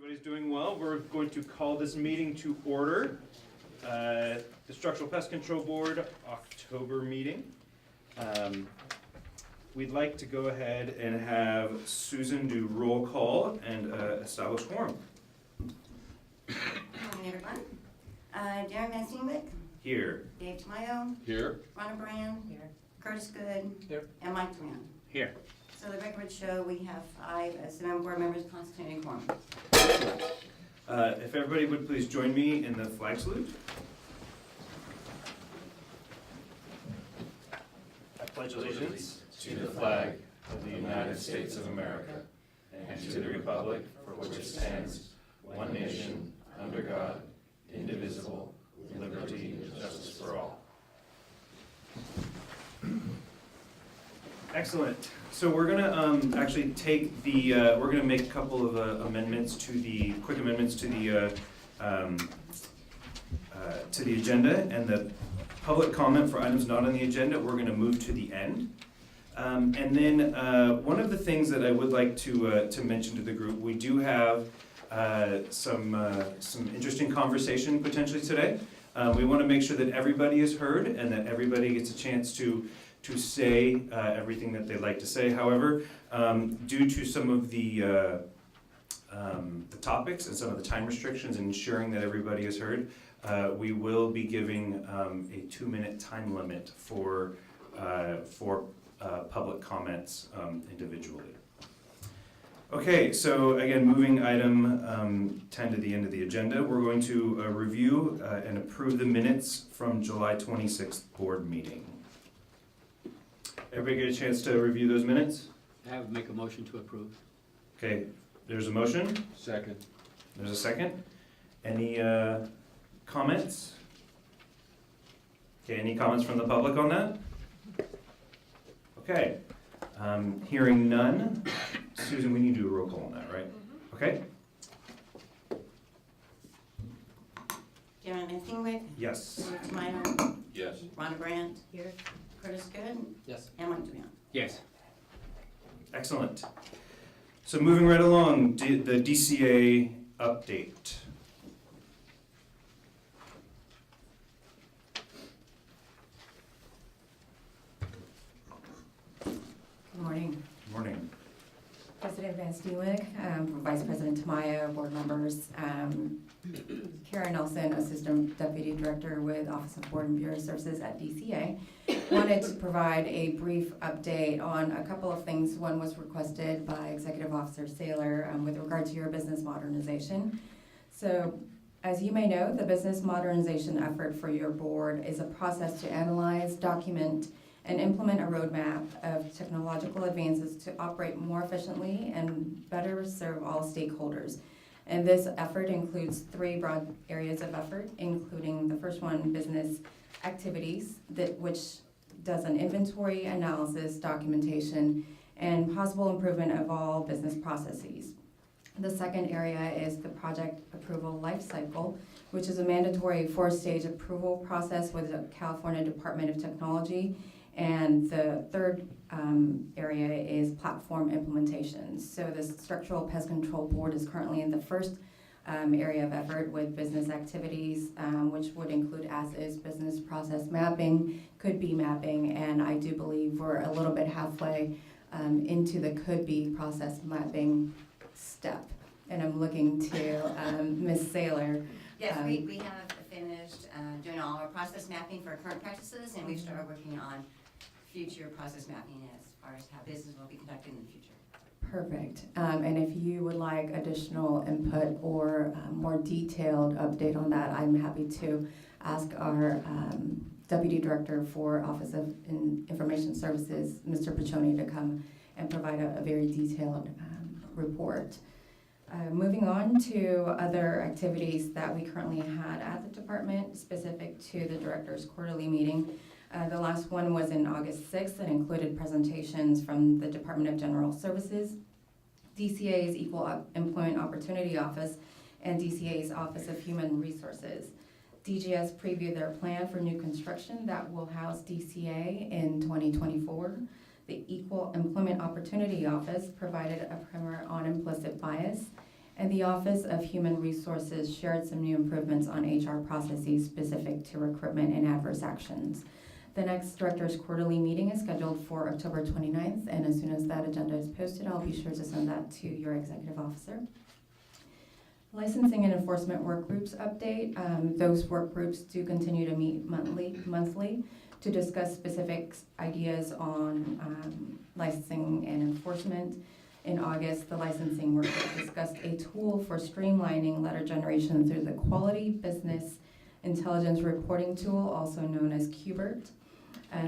Everybody's doing well. We're going to call this meeting to order. The Structural Pest Control Board October meeting. We'd like to go ahead and have Susan do roll call and establish quorum. Good morning, everyone. Darren Van Steenwick. Here. Dave Tamayo. Here. Rhonda Brand. Here. Curtis Good. Here. And Mike Duran. Here. So the record would show we have 5 as board members constituting quorum. If everybody would please join me in the flag salute. I pledge allegiance To the flag of the United States of America and to the republic for which it stands, one nation, under God, indivisible, with liberty and justice for all. Excellent. So we're gonna actually take the, we're gonna make a couple of quick amendments to the agenda, and the public comment for items not on the agenda, we're gonna move to the end. And then one of the things that I would like to mention to the group, we do have some interesting conversation potentially today. We want to make sure that everybody is heard and that everybody gets a chance to say everything that they'd like to say. However, due to some of the topics and some of the time restrictions and ensuring that everybody is heard, we will be giving a 2-minute time limit for public comments individually. Okay, so again, moving item 10 to the end of the agenda, we're going to review and approve the minutes from July 26th board meeting. Everybody get a chance to review those minutes? I would make a motion to approve. Okay, there's a motion. Second. There's a second. Any comments? Okay, any comments from the public on that? Okay, hearing none. Susan, we need to do a roll call on that, right? Okay? Darren Van Steenwick. Yes. Dave Tamayo. Yes. Rhonda Brand. Here. Curtis Good. Yes. And Mike Duran. Yes. Excellent. So moving right along, the DCA update. Good morning. Good morning. President Van Steenwick, Vice President Tamayo, board members, Karen Nelson, Assistant Deputy Director with Office of Board and Bureau Services at DCA, wanted to provide a brief update on a couple of things. One was requested by Executive Officer Saylor with regard to your business modernization. So, as you may know, the business modernization effort for your board is a process to analyze, document, and implement a roadmap of technological advances to operate more efficiently and better serve all stakeholders. And this effort includes 3 broad areas of effort, including the first one, business activities, which does an inventory, analysis, documentation, and possible improvement of all business processes. The second area is the project approval lifecycle, which is a mandatory 4-stage approval process with the California Department of Technology. And the third area is platform implementation. So the Structural Pest Control Board is currently in the first area of effort with business activities, which would include as-is business process mapping, could-be mapping, and I do believe we're a little bit halfway into the could-be process mapping step. And I'm looking to Ms. Saylor. Yes, we have finished doing all our process mapping for current practices, and we've started working on future process mapping as far as how business will be conducted in the future. Perfect. And if you would like additional input or more detailed update on that, I'm happy to ask our Deputy Director for Office of Information Services, Mr. Piccioni, to come and provide a very detailed report. Moving on to other activities that we currently had at the department specific to the Director's quarterly meeting. The last one was in August 6th and included presentations from the Department of General Services, DCA's Equal Employment Opportunity Office, and DCA's Office of Human Resources. DGS previewed their plan for new construction that will house DCA in 2024. The Equal Employment Opportunity Office provided a primer on implicit bias, And the Office of Human Resources shared some new improvements on HR processes specific to recruitment and adverse actions. The next director's quarterly meeting is scheduled for October 29th, and as soon as that agenda is posted, I'll be sure to send that to your executive officer. Licensing and enforcement work groups update. Those work groups do continue to meet monthly to discuss specific ideas on licensing and enforcement. In August, the licensing work group discussed a tool for streamlining letter generation through the Quality Business Intelligence Reporting Tool, also known as QBERT.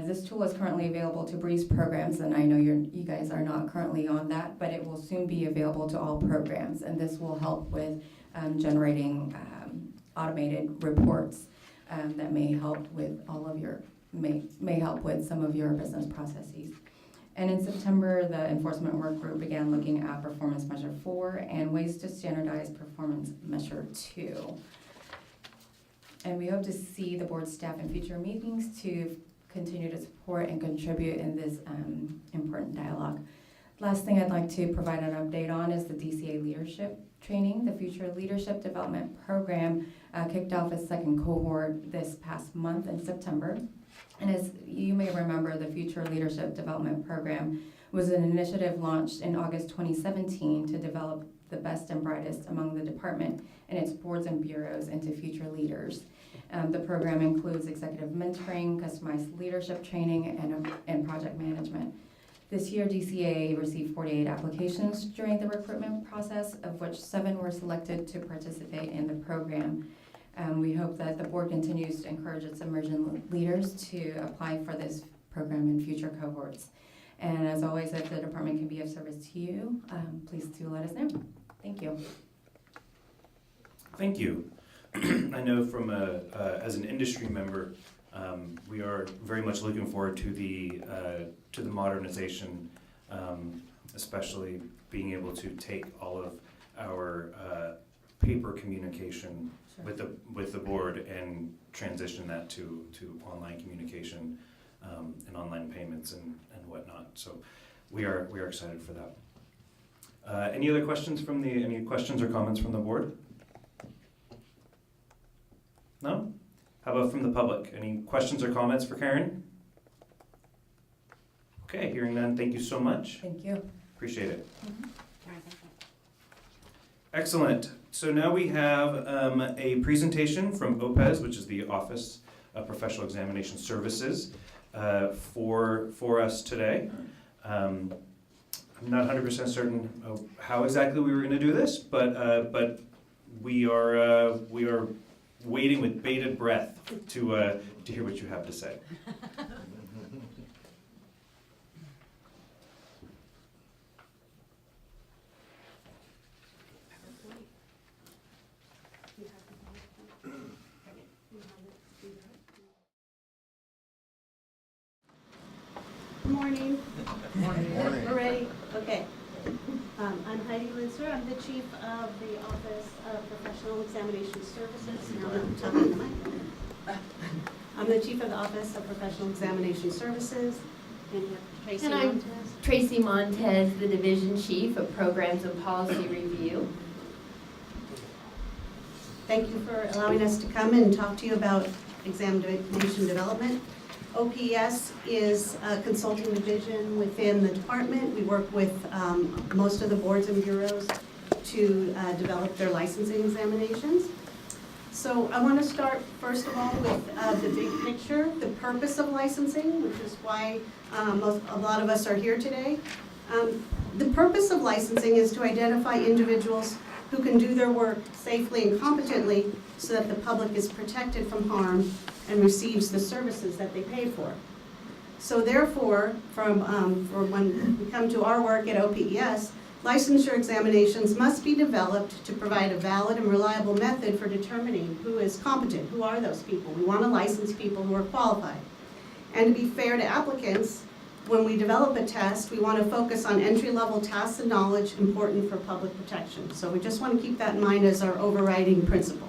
This tool is currently available to Breeze programs, and I know you guys are not currently on that, but it will soon be available to all programs, and this will help with generating automated reports that may help with may help with some of your business processes. And in September, the enforcement work group began looking at Performance Measure 4 and ways to standardize Performance Measure 2. And we hope to see the board staff in future meetings to continue to support and contribute in this important dialogue. Last thing I'd like to provide an update on is the DCA leadership training. The Future Leadership Development Program kicked off its second cohort this past month in September. And as you may remember, the Future Leadership Development Program was an initiative launched in August 2017 to develop the best and brightest among the department and its boards and bureaus into future leaders. The program includes executive mentoring, customized leadership training, and project management. This year, DCA received 48 applications during the recruitment process, of which 7 were selected to participate in the program. We hope that the board continues to encourage its emerging leaders to apply for this program in future cohorts. And as always, if the department can be of service to you, please do let us know. Thank you. Thank you. I know from as an industry member, we are very much looking forward to the modernization, especially being able to take all of our paper communication with the board and transition that to online communication and online payments and whatnot. So we are excited for that. Any other questions any questions or comments from the board? No? How about from the public? Any questions or comments for Karen? Okay, hearing none, thank you so much. Thank you. Appreciate it. Mm-hmm. Excellent. So now we have a presentation from OPES, which is the Office of Professional Examination Services, for us today. I'm not 100% certain of how exactly we were going to do this, but we are waiting with bated breath to hear what you have to say. Good morning. Morning. We're ready? Okay. I'm Heidi Linzer. I'm the chief of the Office of Professional Examination Services. Now I'm talking to the mic. I'm the chief of the Office of Professional Examination Services. And Tracy And I'm Montez. Tracy Montez, the Division Chief of Programs and Policy Review. Thank you for allowing us to come and talk to you about examination development. OPS is a consulting division within the department. We work with most of the boards and bureaus to develop their licensing examinations. So I want to start first of all with the big picture, the purpose of licensing, which is why a lot of us are here today. The purpose of licensing is to identify individuals who can do their work safely and competently so that the public is protected from harm and receives the services that they pay for. So therefore, for when we come to our work at OPES, licensure examinations must be developed to provide a valid and reliable method for determining who is competent, who are those people. We want to license people who are qualified. And to be fair to applicants, when we develop a test, we want to focus on entry-level tasks and knowledge important for public protection. So we just want to keep that in mind as our overriding principle.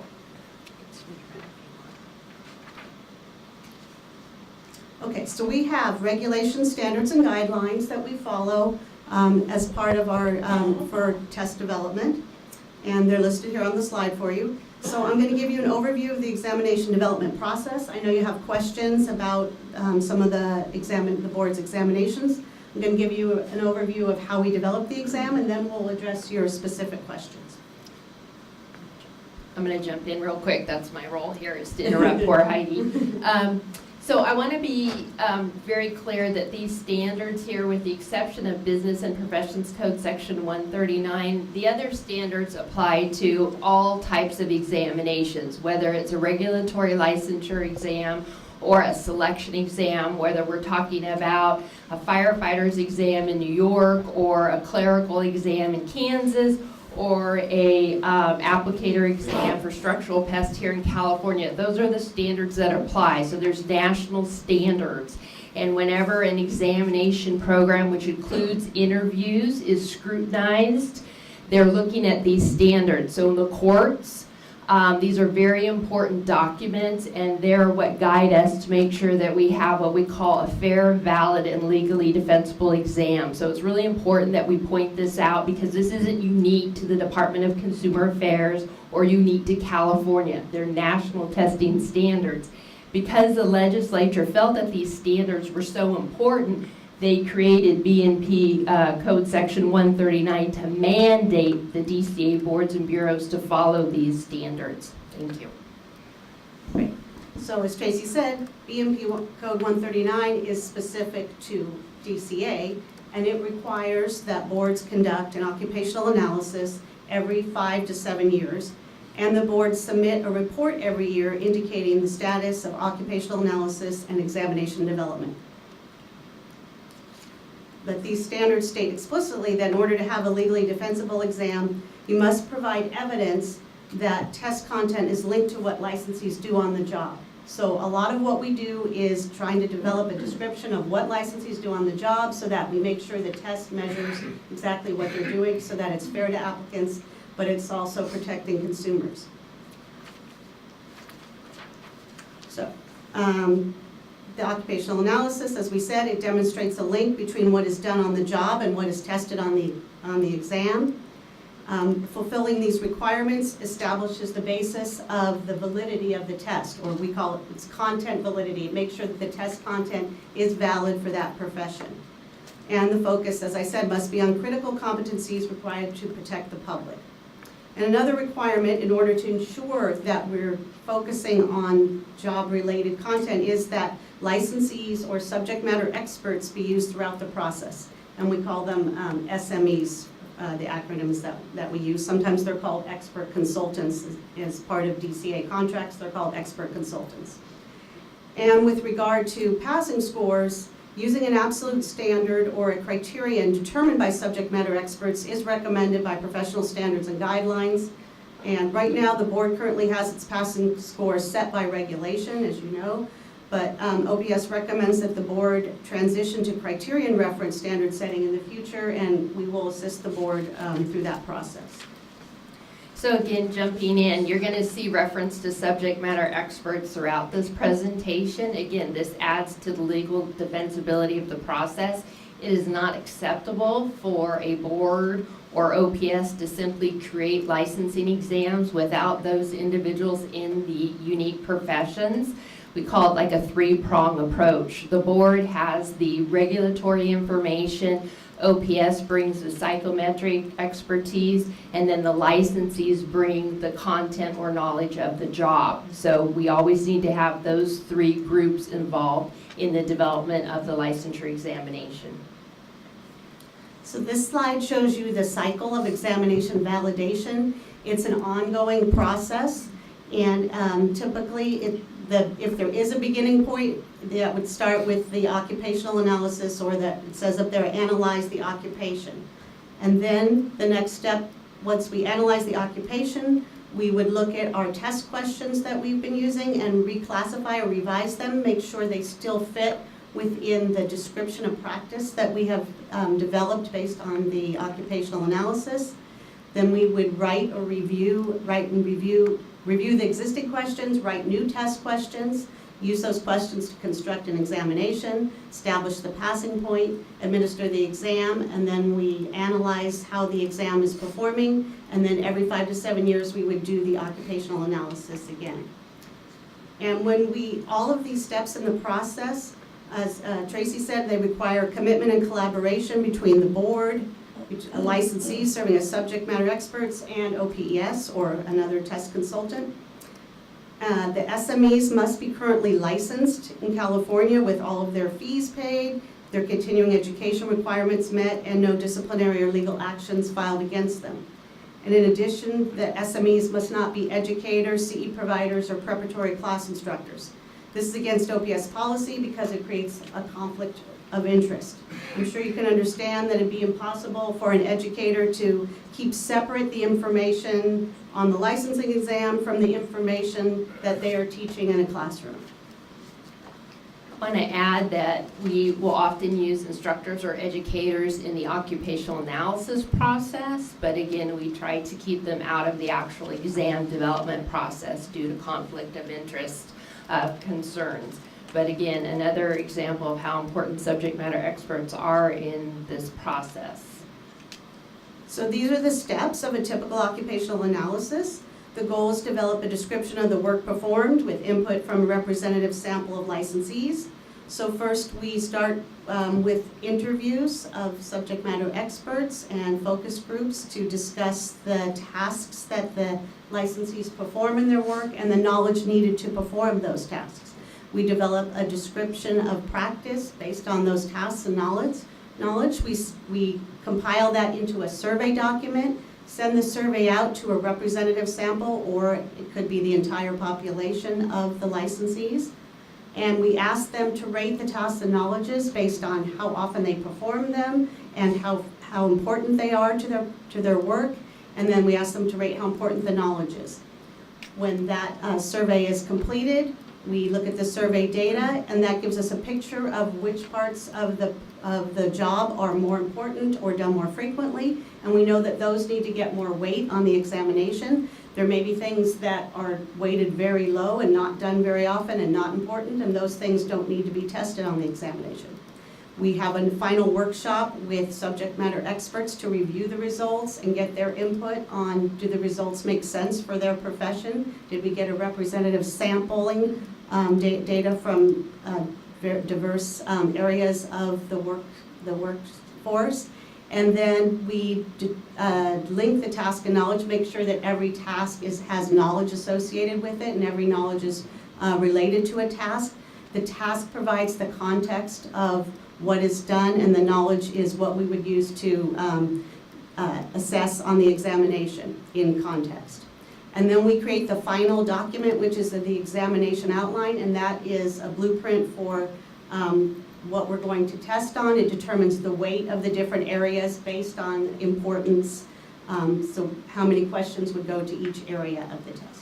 Okay, so we have regulations, standards, and guidelines that we follow as part of our for test development. and they're listed here on the slide for you. So I'm going to give you an overview of the examination development process. I know you have questions about some of the board's examinations. I'm going to give you an overview of how we develop the exam, and then we'll address your specific questions. I'm going to jump in real quick. That's my role here, is to interrupt poor Heidi. So I want to be very clear that these standards here, with the exception of Business and Professions Code Section 139, the other standards apply to all types of examinations, whether it's a regulatory licensure exam or a selection exam, whether we're talking about a firefighter's exam in New York or a clerical exam in Kansas, or a applicator exam for structural pest here in California. Those are the standards that apply. So there's national standards. And whenever an examination program, which includes interviews, is scrutinized, they're looking at these standards. So in the courts, these are very important documents, and they're what guide us to make sure that we have what we call a fair, valid, and legally defensible exam. So it's really important that we point this out, because this isn't unique to the Department of Consumer Affairs or unique to California. They're national testing standards. Because the legislature felt that these standards were so important, they created B&P Code Section 139 to mandate the DCA boards and bureaus to follow these standards. Thank you. Right. So as Tracy said, B&P Code 139 is specific to DCA, and it requires that boards conduct an occupational analysis every 5 to 7 years, and the boards submit a report every year indicating the status of occupational analysis and examination development. But these standards state explicitly that in order to have a legally defensible exam, you must provide evidence that test content is linked to what licensees do on the job. So a lot of what we do is trying to develop a description of what licensees do on the job, so that we make sure the test measures exactly what they're doing, so that it's fair to applicants, but it's also protecting consumers. So, the occupational analysis, as we said, it demonstrates a link between what is done on the job and what is tested on the exam. Fulfilling these requirements establishes the basis of the validity of the test, or we call it its content validity. It makes sure that the test content is valid for that profession. And the focus, as I said, must be on critical competencies required to protect the public. And another requirement in order to ensure that we're focusing on job-related content is that licensees or subject matter experts be used throughout the process. And we call them SMEs, the acronyms that we use. Sometimes they're called expert consultants. As part of DCA contracts, they're called expert consultants. And with regard to passing scores, using an absolute standard or a criterion determined by subject matter experts is recommended by professional standards and guidelines. And right now, the board currently has its passing score set by regulation, as you know. But OBS recommends that the board transition to criterion reference standard setting in the future, and we will assist the board through that process. So again, jumping in, you're going to see reference to subject matter experts throughout this presentation. Again, this adds to the legal defensibility of the process. It is not acceptable for a board or OPS to simply create licensing exams without those individuals in the unique professions. We call it like a three-prong approach. The board has the regulatory information, OPS brings the psychometric expertise, and then the licensees bring the content or knowledge of the job. So we always need to have those three groups involved in the development of the licensure examination. So this slide shows you the cycle of examination validation. It's an ongoing process, and typically if there is a beginning point, that would start with the occupational analysis, or that it says up there, analyze the occupation. And then the next step, once we analyze the occupation, we would look at our test questions that we've been using and reclassify or revise them, make sure they still fit within the description of practice that we have developed based on the occupational analysis. Then we would write and review the existing questions, write new test questions, use those questions to construct an examination, establish the passing point, administer the exam, and then we analyze how the exam is performing, and then every 5 to 7 years we would do the occupational analysis again. And all of these steps in the process, as Tracy said, they require commitment and collaboration between the board, licensees serving as subject matter experts, and OPES, or another test consultant. The SMEs must be currently licensed in California with all of their fees paid, their continuing education requirements met, and no disciplinary or legal actions filed against them. And in addition, the SMEs must not be educators, CE providers, or preparatory class instructors. This is against OPS policy because it creates a conflict of interest. I'm sure you can understand that it'd be impossible for an educator to keep separate the information on the licensing exam from the information that they are teaching in a classroom. I want to add that we will often use instructors or educators in the occupational analysis process, but again, we try to keep them out of the actual exam development process due to conflict of interest concerns. But again, another example of how important subject matter experts are in this process. So these are the steps of a typical occupational analysis. The goal is to develop a description of the work performed with input from a representative sample of licensees. So first we start with interviews of subject matter experts and focus groups to discuss the tasks that the licensees perform in their work and the knowledge needed to perform those tasks. We develop a description of practice based on those tasks and knowledge. We compile that into a survey document, send the survey out to a representative sample, or it could be the entire population of the licensees. And we ask them to rate the tasks and knowledges based on how often they perform them and how important they are to their work. And then we ask them to rate how important the knowledge is. When that survey is completed, we look at the survey data, and that gives us a picture of which parts of the job are more important or done more frequently, and we know that those need to get more weight on the examination. There may be things that are weighted very low and not done very often and not important, and those things don't need to be tested on the examination. We have a final workshop with subject matter experts to review the results and get their input on, do the results make sense for their profession? Did we get a representative sampling data from diverse areas of the workforce? And then we link the task and knowledge, make sure that every task has knowledge associated with it and every knowledge is related to a task. The task provides the context of what is done, and the knowledge is what we would use to assess on the examination in context. And then we create the final document, which is the examination outline, and that is a blueprint for what we're going to test on. It determines the weight of the different areas based on importance, so how many questions would go to each area of the test.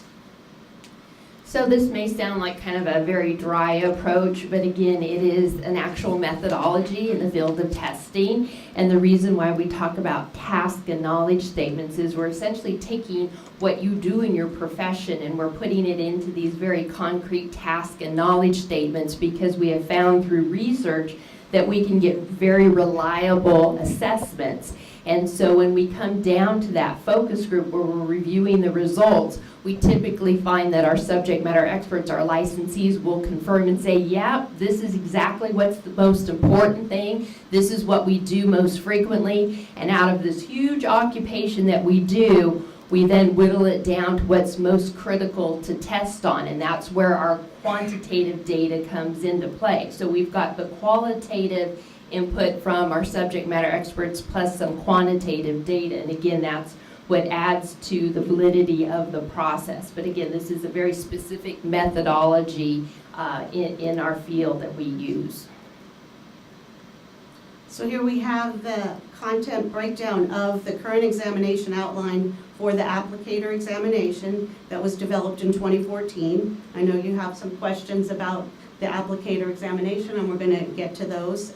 So this may sound like kind of a very dry approach, but again, it is an actual methodology in the field of testing. And the reason why we talk about task and knowledge statements is we're essentially taking what you do in your profession and we're putting it into these very concrete task and knowledge statements, because we have found through research that we can get very reliable assessments. And so when we come down to that focus group where we're reviewing the results, we typically find that our subject matter experts, our licensees, will confirm and say, yeah, this is exactly what's the most important thing. This is what we do most frequently. And out of this huge occupation that we do, we then whittle it down to what's most critical to test on. And that's where our quantitative data comes into play. So we've got the qualitative input from our subject matter experts plus some quantitative data. And again, that's what adds to the validity of the process. But again, this is a very specific methodology in our field that we use. So here we have the content breakdown of the current examination outline for the Applicator examination that was developed in 2014. I know you have some questions about the Applicator examination, and we're going to get to those.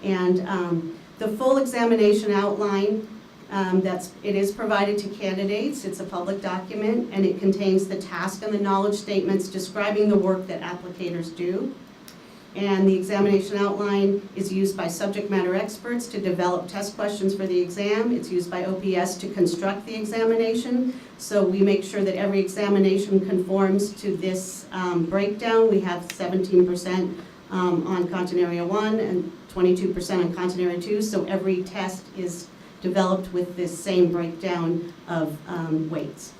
And the full examination outline It is provided to candidates, it's a public document, and it contains the task and the knowledge statements describing the work that applicators do. And the examination outline is used by subject matter experts to develop test questions for the exam. It's used by OPS to construct the examination. So we make sure that every examination conforms to this breakdown. We have 17% on Content Area 1 and 22% on Content Area 2. So every test is developed with this same breakdown of weights.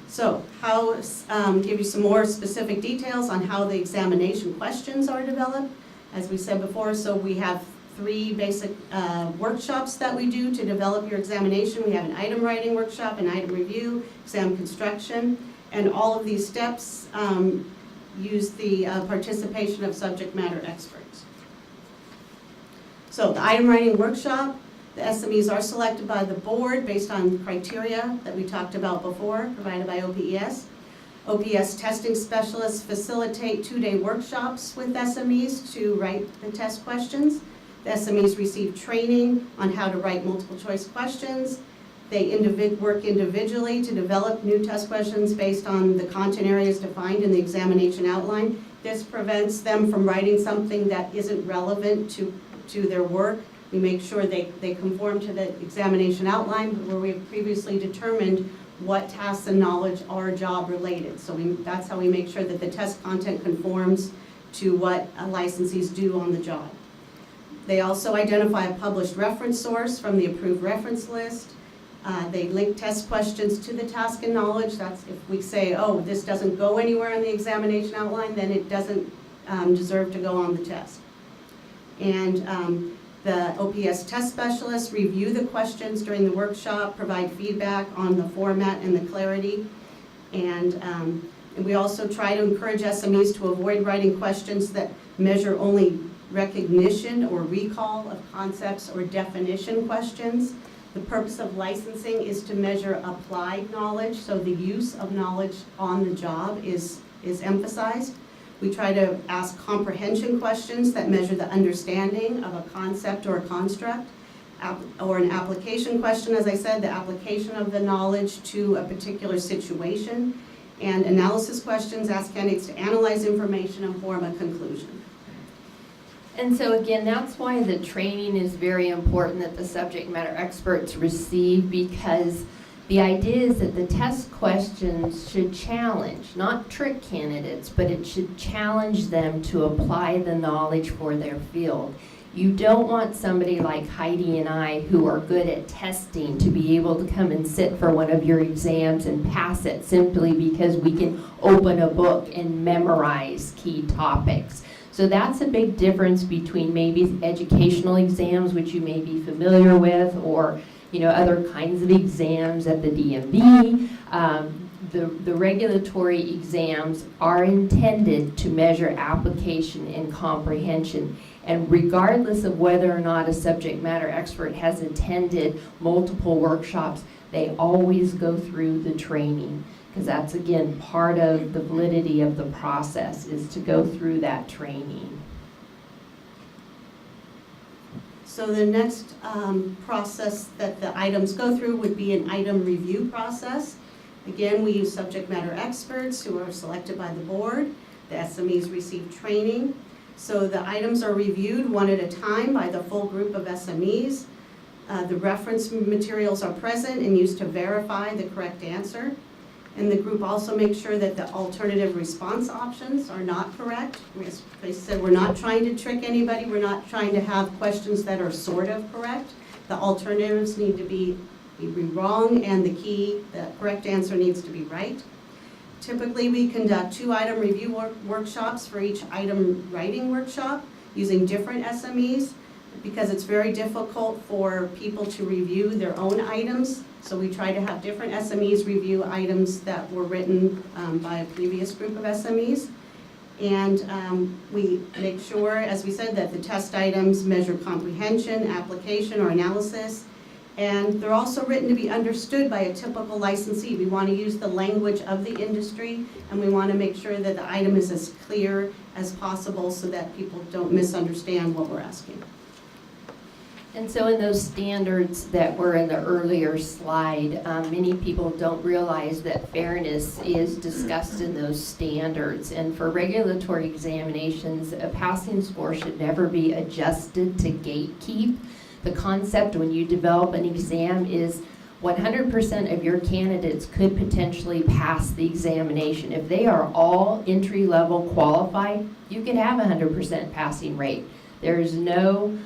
So give you some more specific details on how the examination questions are developed. As we said before, so we have 3 basic workshops that we do to develop your examination. We have an item writing workshop, an item review, exam construction, and all of these steps use the participation of subject matter experts. So the item writing workshop, the SMEs are selected by the board based on criteria that we talked about before, provided by OPS. OPS testing specialists facilitate 2-day workshops with SMEs to write the test questions. The SMEs receive training on how to write multiple choice questions. They work individually to develop new test questions based on the content areas defined in the examination outline. This prevents them from writing something that isn't relevant to their work. We make sure they conform to the examination outline where we have previously determined what tasks and knowledge are job related. So that's how we make sure that the test content conforms to what licensees do on the job. They also identify a published reference source from the approved reference list. They link test questions to the task and knowledge. That's if we say, oh, this doesn't go anywhere in the examination outline, then it doesn't deserve to go on the test. And the OPS test specialists review the questions during the workshop, provide feedback on the format and the clarity. And we also try to encourage SMEs to avoid writing questions that measure only recognition or recall of concepts or definition questions. The purpose of licensing is to measure applied knowledge, so the use of knowledge on the job is emphasized. We try to ask comprehension questions that measure the understanding of a concept or a construct, or an application question, as I said, the application of the knowledge to a particular situation. And analysis questions ask candidates to analyze information and form a conclusion. And so again, that's why the training is very important that the subject matter experts receive, because the idea is that the test questions should challenge, not trick candidates, but it should challenge them to apply the knowledge for their field. You don't want somebody like Heidi and I who are good at testing to be able to come and sit for one of your exams and pass it simply because we can open a book and memorize key topics. So that's a big difference between maybe educational exams, which you may be familiar with, or other kinds of exams at the DMV. The regulatory exams are intended to measure application and comprehension. And regardless of whether or not a subject matter expert has attended multiple workshops, they always go through the training, because that's, again, part of the validity of the process is to go through that training. So the next process that the items go through would be an item review process. Again, we use subject matter experts who are selected by the board. The SMEs receive training. So the items are reviewed one at a time by the full group of SMEs. The reference materials are present and used to verify the correct answer. And the group also makes sure that the alternative response options are not correct. As I said, we're not trying to trick anybody. We're not trying to have questions that are sort of correct. The alternatives need to be wrong, and the correct answer needs to be right. Typically, we conduct 2 item review workshops for each item writing workshop using different SMEs, because it's very difficult for people to review their own items. So we try to have different SMEs review items that were written by a previous group of SMEs. And we make sure, as we said, that the test items measure comprehension, application, or analysis. And they're also written to be understood by a typical licensee. We want to use the language of the industry, and we want to make sure that the item is as clear as possible so that people don't misunderstand what we're asking. And so in those standards that were in the earlier slide, many people don't realize that fairness is discussed in those standards. And for regulatory examinations, a passing score should never be adjusted to gatekeep. The concept when you develop an exam is 100% of your candidates could potentially pass the examination. If they are all entry-level qualified, you could have a 100% passing rate. There is no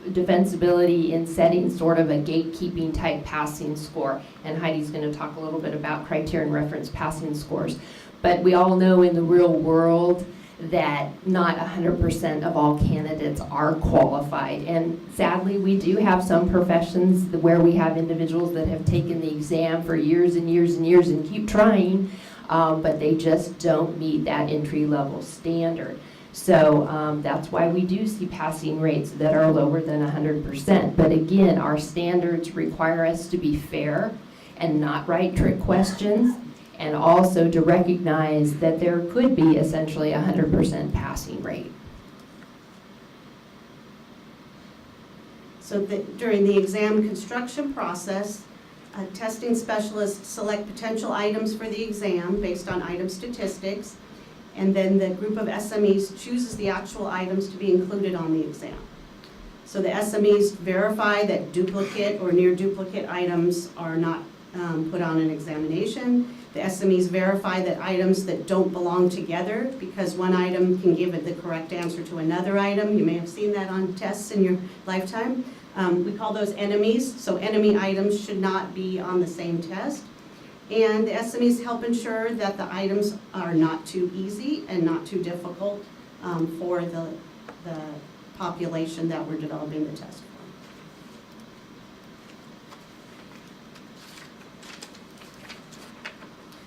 defensibility in setting sort of a gatekeeping type passing score. And Heidi's going to talk a little bit about criterion reference passing scores. But we all know in the real world that not 100% of all candidates are qualified. And sadly, we do have some professions where we have individuals that have taken the exam for years and years and years and keep trying, but they just don't meet that entry-level standard. So that's why we do see passing rates that are lower than 100%. But again, our standards require us to be fair and not write trick questions, and also to recognize that there could be essentially a 100% passing rate. So during the exam construction process, testing specialists select potential items for the exam based on item statistics, and then the group of SMEs chooses the actual items to be included on the exam. So the SMEs verify that duplicate or near duplicate items are not put on an examination. The SMEs verify that items that don't belong together, because one item can give it the correct answer to another item. You may have seen that on tests in your lifetime. We call those enemies, so enemy items should not be on the same test. And the SMEs help ensure that the items are not too easy and not too difficult for the population that we're developing the test for.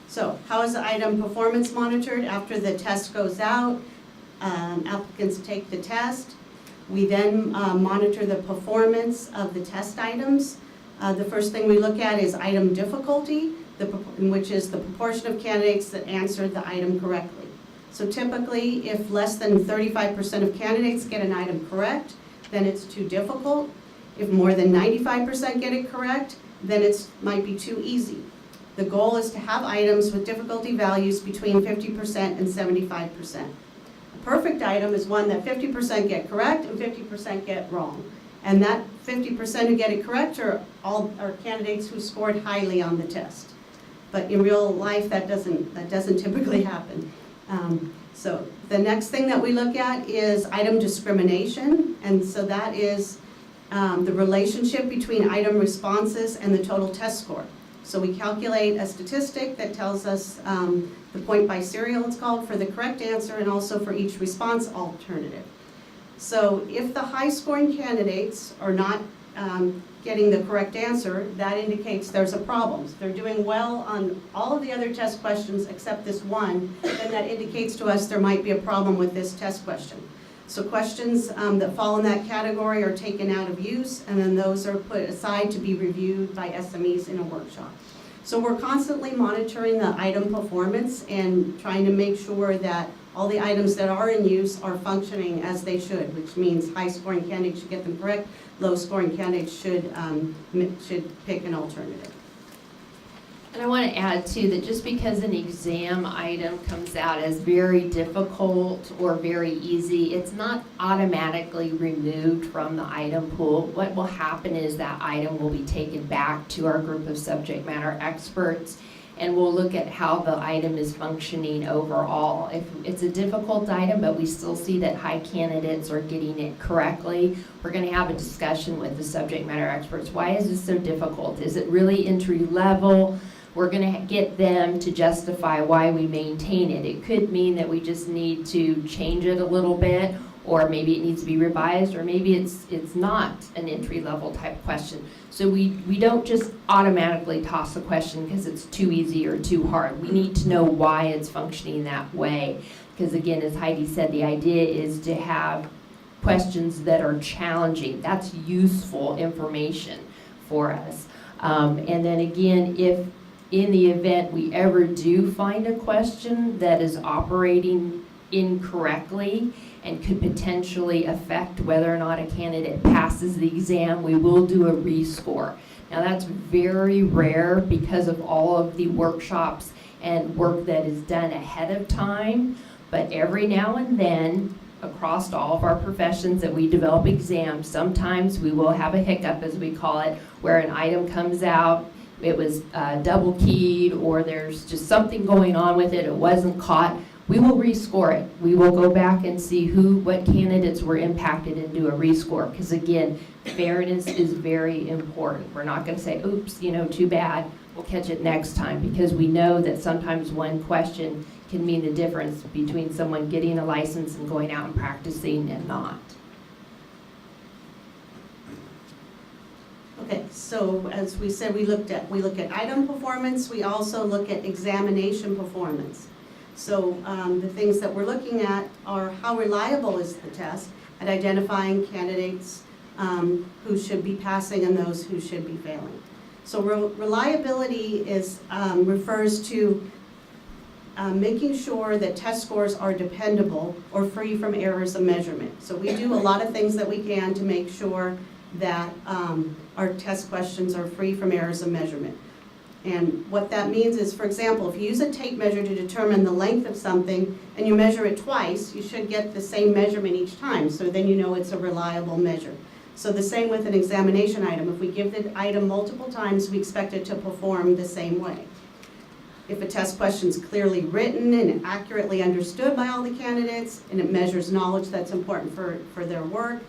So how is the item performance monitored? After the test goes out, applicants take the test. We then monitor the performance of the test items. The first thing we look at is item difficulty, which is the proportion of candidates that answered the item correctly. So typically, if less than 35% of candidates get an item correct, then it's too difficult. If more than 95% get it correct, then it might be too easy. The goal is to have items with difficulty values between 50% and 75%. A perfect item is one that 50% get correct and 50% get wrong. And that 50% who get it correct are candidates who scored highly on the test. But in real life, that doesn't typically happen. So the next thing that we look at is item discrimination, and so that is the relationship between item responses and the total test score. So we calculate a statistic that tells us the point by serial, it's called, for the correct answer, and also for each response alternative. So if the high-scoring candidates are not getting the correct answer, that indicates there's a problem. If they're doing well on all of the other test questions except this one, then that indicates to us there might be a problem with this test question. So questions that fall in that category are taken out of use, and then those are put aside to be reviewed by SMEs in a workshop. So we're constantly monitoring the item performance and trying to make sure that all the items that are in use are functioning as they should, which means high-scoring candidates should get them correct, low-scoring candidates should pick an alternative. And I want to add too that just because an exam item comes out as very difficult or very easy, it's not automatically removed from the item pool. What will happen is that item will be taken back to our group of subject matter experts, and we'll look at how the item is functioning overall. If it's a difficult item, but we still see that high candidates are getting it correctly, we're going to have a discussion with the subject matter experts. Why is this so difficult? Is it really entry level? We're going to get them to justify why we maintain it. It could mean that we just need to change it a little bit, or maybe it needs to be revised, or maybe it's not an entry-level type question. So we don't just automatically toss a question because it's too easy or too hard. We need to know why it's functioning that way. Because again, as Heidi said, the idea is to have questions that are challenging. That's useful information for us. And then again, if in the event we ever do find a question that is operating incorrectly and could potentially affect whether or not a candidate passes the exam, we will do a rescore. Now that's very rare because of all of the workshops and work that is done ahead of time, but every now and then, across all of our professions that we develop exams, sometimes we will have a hiccup, as we call it, where an item comes out, it was double keyed, or there's just something going on with it, it wasn't caught. We will rescore it. We will go back and see what candidates were impacted and do a rescore, because again, fairness is very important. We're not going to say, oops, too bad, we'll catch it next time, because we know that sometimes one question can mean the difference between someone getting a license and going out and practicing and not. Okay, so as we said, we look at item performance, we also look at examination performance. So the things that we're looking at are how reliable is the test at identifying candidates who should be passing and those who should be failing. So reliability refers to making sure that test scores are dependable or free from errors of measurement. So we do a lot of things that we can to make sure that our test questions are free from errors of measurement. And what that means is, for example, if you use a tape measure to determine the length of something and you measure it twice, you should get the same measurement each time, so then you know it's a reliable measure. So the same with an examination item. If we give the item multiple times, we expect it to perform the same way. If a test question is clearly written and accurately understood by all the candidates, and it measures knowledge that's important for their work,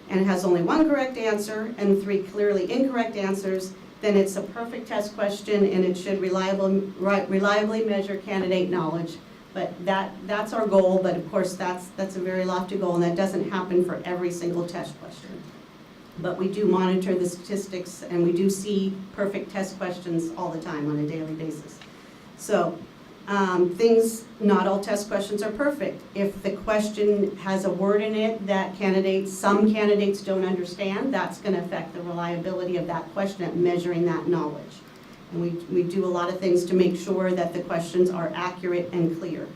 and it has only one correct answer and 3 clearly incorrect answers, then it's a perfect test question and it should reliably measure candidate knowledge. But that's our goal, but of course that's a very lofty goal, and that doesn't happen for every single test question. But we do monitor the statistics, and we do see perfect test questions all the time on a daily basis. So not all test questions are perfect. If the question has a word in it that some candidates don't understand, that's going to affect the reliability of that question at measuring that knowledge. And we do a lot of things to make sure that the questions are accurate and clear.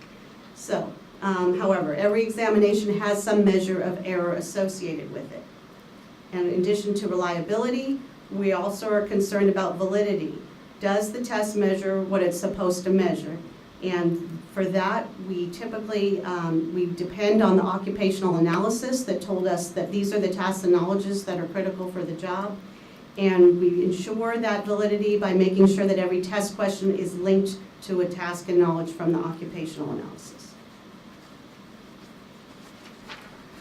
So, however, every examination has some measure of error associated with it. And in addition to reliability, we also are concerned about validity. Does the test measure what it's supposed to measure? And for that, we typically, we depend on the occupational analysis that told us that these are the tasks and knowledges that are critical for the job. And we ensure that validity by making sure that every test question is linked to a task and knowledge from the occupational analysis.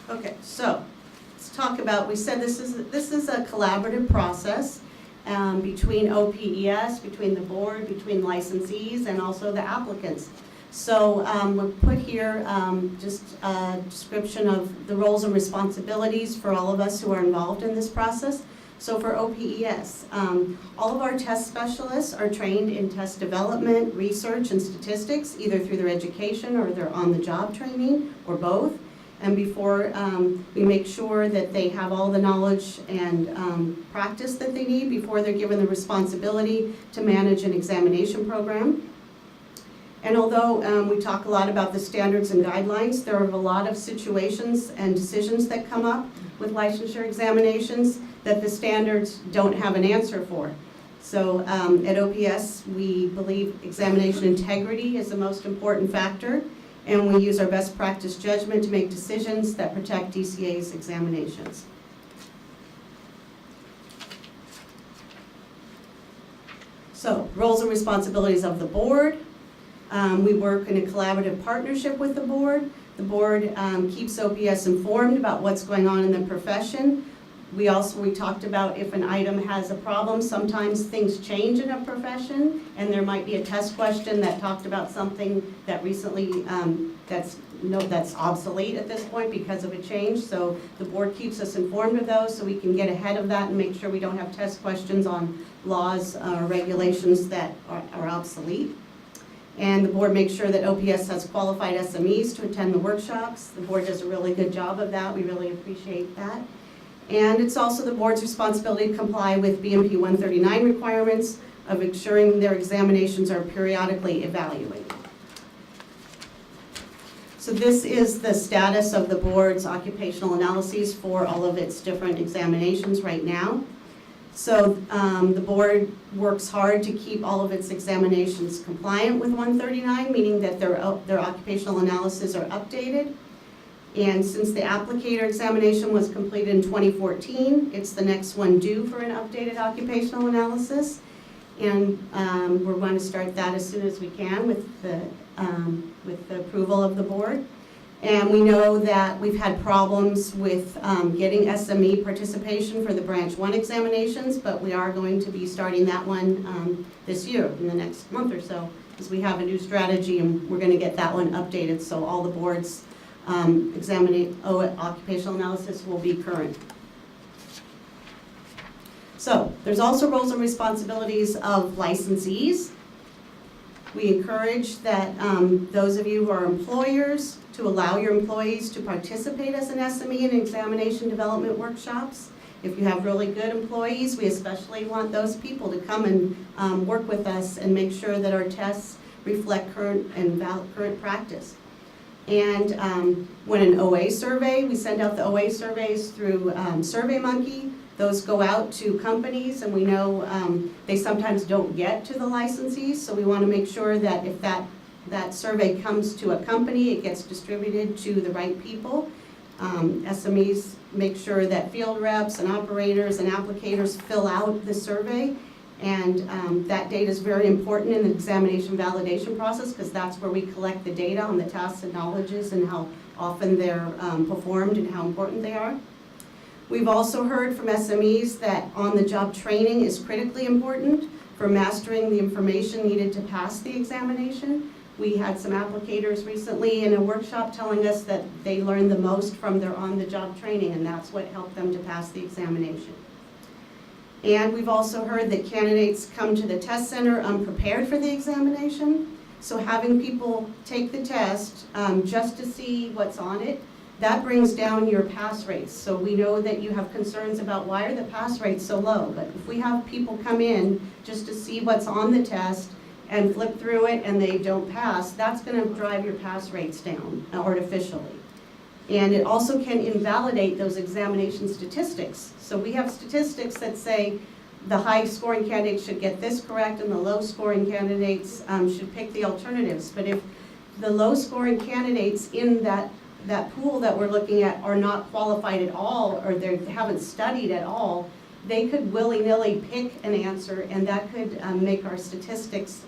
Okay, so let's talk about, we said this is a collaborative process. Between OPES, between the board, between licensees, and also the applicants. So we've put here just a description of the roles and responsibilities for all of us who are involved in this process. So for OPES, all of our test specialists are trained in test development, research, and statistics, either through their education or their on-the-job training, or both. And before we make sure that they have all the knowledge and practice that they need before they're given the responsibility to manage an examination program. And although we talk a lot about the standards and guidelines, there are a lot of situations and decisions that come up with licensure examinations that the standards don't have an answer for. So at OPS, we believe examination integrity is the most important factor, and we use our best practice judgment to make decisions that protect DCA's examinations. So, roles and responsibilities of the board. We work in a collaborative partnership with the board. The board keeps OPS informed about what's going on in the profession. We talked about if an item has a problem, sometimes things change in a profession, and there might be a test question that talked about something that recently that's obsolete at this point because of a change. So the board keeps us informed of those so we can get ahead of that and make sure we don't have test questions on laws or regulations that are obsolete. And the board makes sure that OPS has qualified SMEs to attend the workshops. The board does a really good job of that. We really appreciate that. And it's also the board's responsibility to comply with BMP 139 requirements of ensuring their examinations are periodically evaluated. So this is the status of the board's occupational analyses for all of its different examinations right now. So the board works hard to keep all of its examinations compliant with 139, meaning that their occupational analyses are updated. And since the applicator examination was completed in 2014, it's the next one due for an updated occupational analysis. And we're going to start that as soon as we can with the approval of the board. And we know that we've had problems with getting SME participation for the Branch 1 examinations, but we are going to be starting that one this year, in the next month or so, because we have a new strategy and we're going to get that one updated so all the boards' occupational analysis will be current. So there's also roles and responsibilities of licensees. We encourage that those of you who are employers to allow your employees to participate as an SME in examination development workshops. If you have really good employees, we especially want those people to come and work with us and make sure that our tests reflect current practice. And when an OA survey, we send out the OA surveys through SurveyMonkey. Those go out to companies, and we know they sometimes don't get to the licensees, so we want to make sure that if that survey comes to a company, it gets distributed to the right people. SMEs make sure that field reps and operators and applicators fill out the survey, and that data is very important in the examination validation process because that's where we collect the data on the tasks and knowledges and how often they're performed and how important they are. We've also heard from SMEs that on-the-job training is critically important for mastering the information needed to pass the examination. We had some applicators recently in a workshop telling us that they learned the most from their on-the-job training, and that's what helped them to pass the examination. And we've also heard that candidates come to the test center unprepared for the examination. So having people take the test just to see what's on it, that brings down your pass rates. So we know that you have concerns about why are the pass rates so low. But if we have people come in just to see what's on the test and flip through it and they don't pass, that's going to drive your pass rates down artificially. And it also can invalidate those examination statistics. So we have statistics that say the high scoring candidates should get this correct and the low scoring candidates should pick the alternatives. But if the low scoring candidates in that pool that we're looking at are not qualified at all or they haven't studied at all, they could willy-nilly pick an answer and that could make our statistics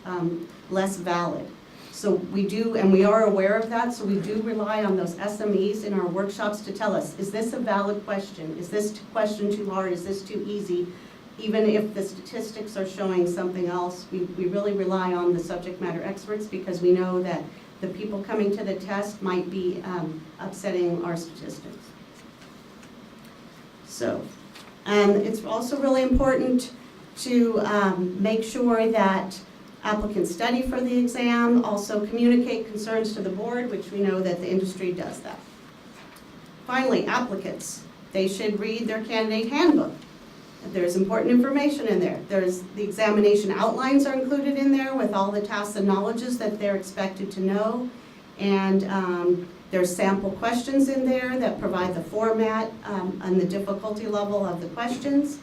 less valid. So we do, and we are aware of that, so we do rely on those SMEs in our workshops to tell us, is this a valid question? Is this question too hard? Is this too easy? Even if the statistics are showing something else, we really rely on the subject matter experts because we know that the people coming to the test might be upsetting our statistics. So, it's also really important to make sure that applicants study for the exam, also communicate concerns to the board, which we know that the industry does that. Finally, applicants. They should read their candidate handbook. There's important information in there. There's the examination outlines are included in there with all the tasks and knowledges that they're expected to know. And there's sample questions in there that provide the format and the difficulty level of the questions.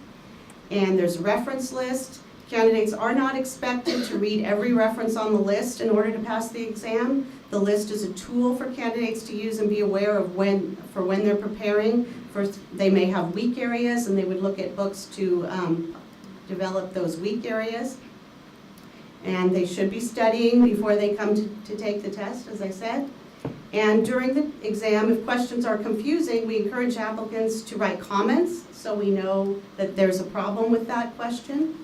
And there's a reference list. Candidates are not expected to read every reference on the list in order to pass the exam. The list is a tool for candidates to use and be aware of when they're preparing. First, they may have weak areas and they would look at books to develop those weak areas. And they should be studying before they come to take the test, as I said. And during the exam, if questions are confusing, we encourage applicants to write comments so we know that there's a problem with that question.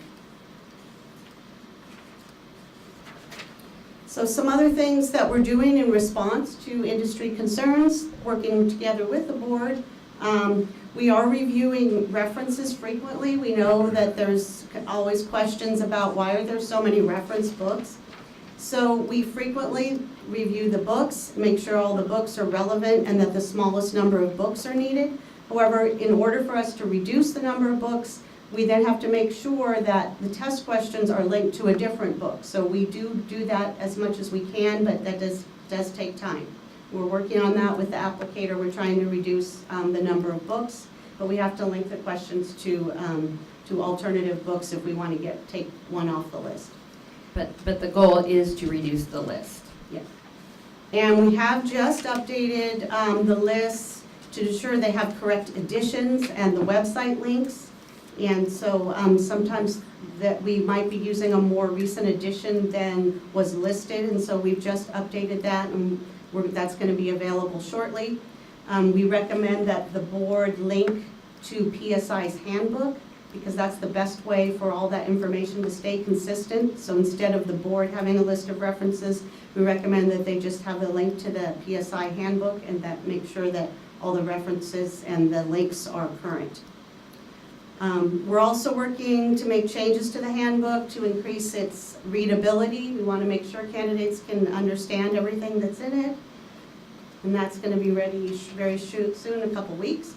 So some other things that we're doing in response to industry concerns, working together with the board. We are reviewing references frequently. We know that there's always questions about why are there so many reference books. So we frequently review the books, make sure all the books are relevant and that the smallest number of books are needed. However, in order for us to reduce the number of books, we then have to make sure that the test questions are linked to a different book. So we do that as much as we can, but that does take time. We're working on that with the applicator. We're trying to reduce the number of books, but we have to link the questions to alternative books if we want to take one off the list. But the goal is to reduce the list. And we have just updated the list to ensure they have correct editions and the website links. And so sometimes that we might be using a more recent edition than was listed, and so we've just updated that, and that's going to be available shortly. We recommend that the board link to PSI's handbook, because that's the best way for all that information to stay consistent. So instead of the board having a list of references, we recommend that they just have the link to the PSI handbook, and that make sure that all the references and the links are current. We're also working to make changes to the handbook to increase its readability. We want to make sure candidates can understand everything that's in it. And that's going to be ready very soon, a couple weeks.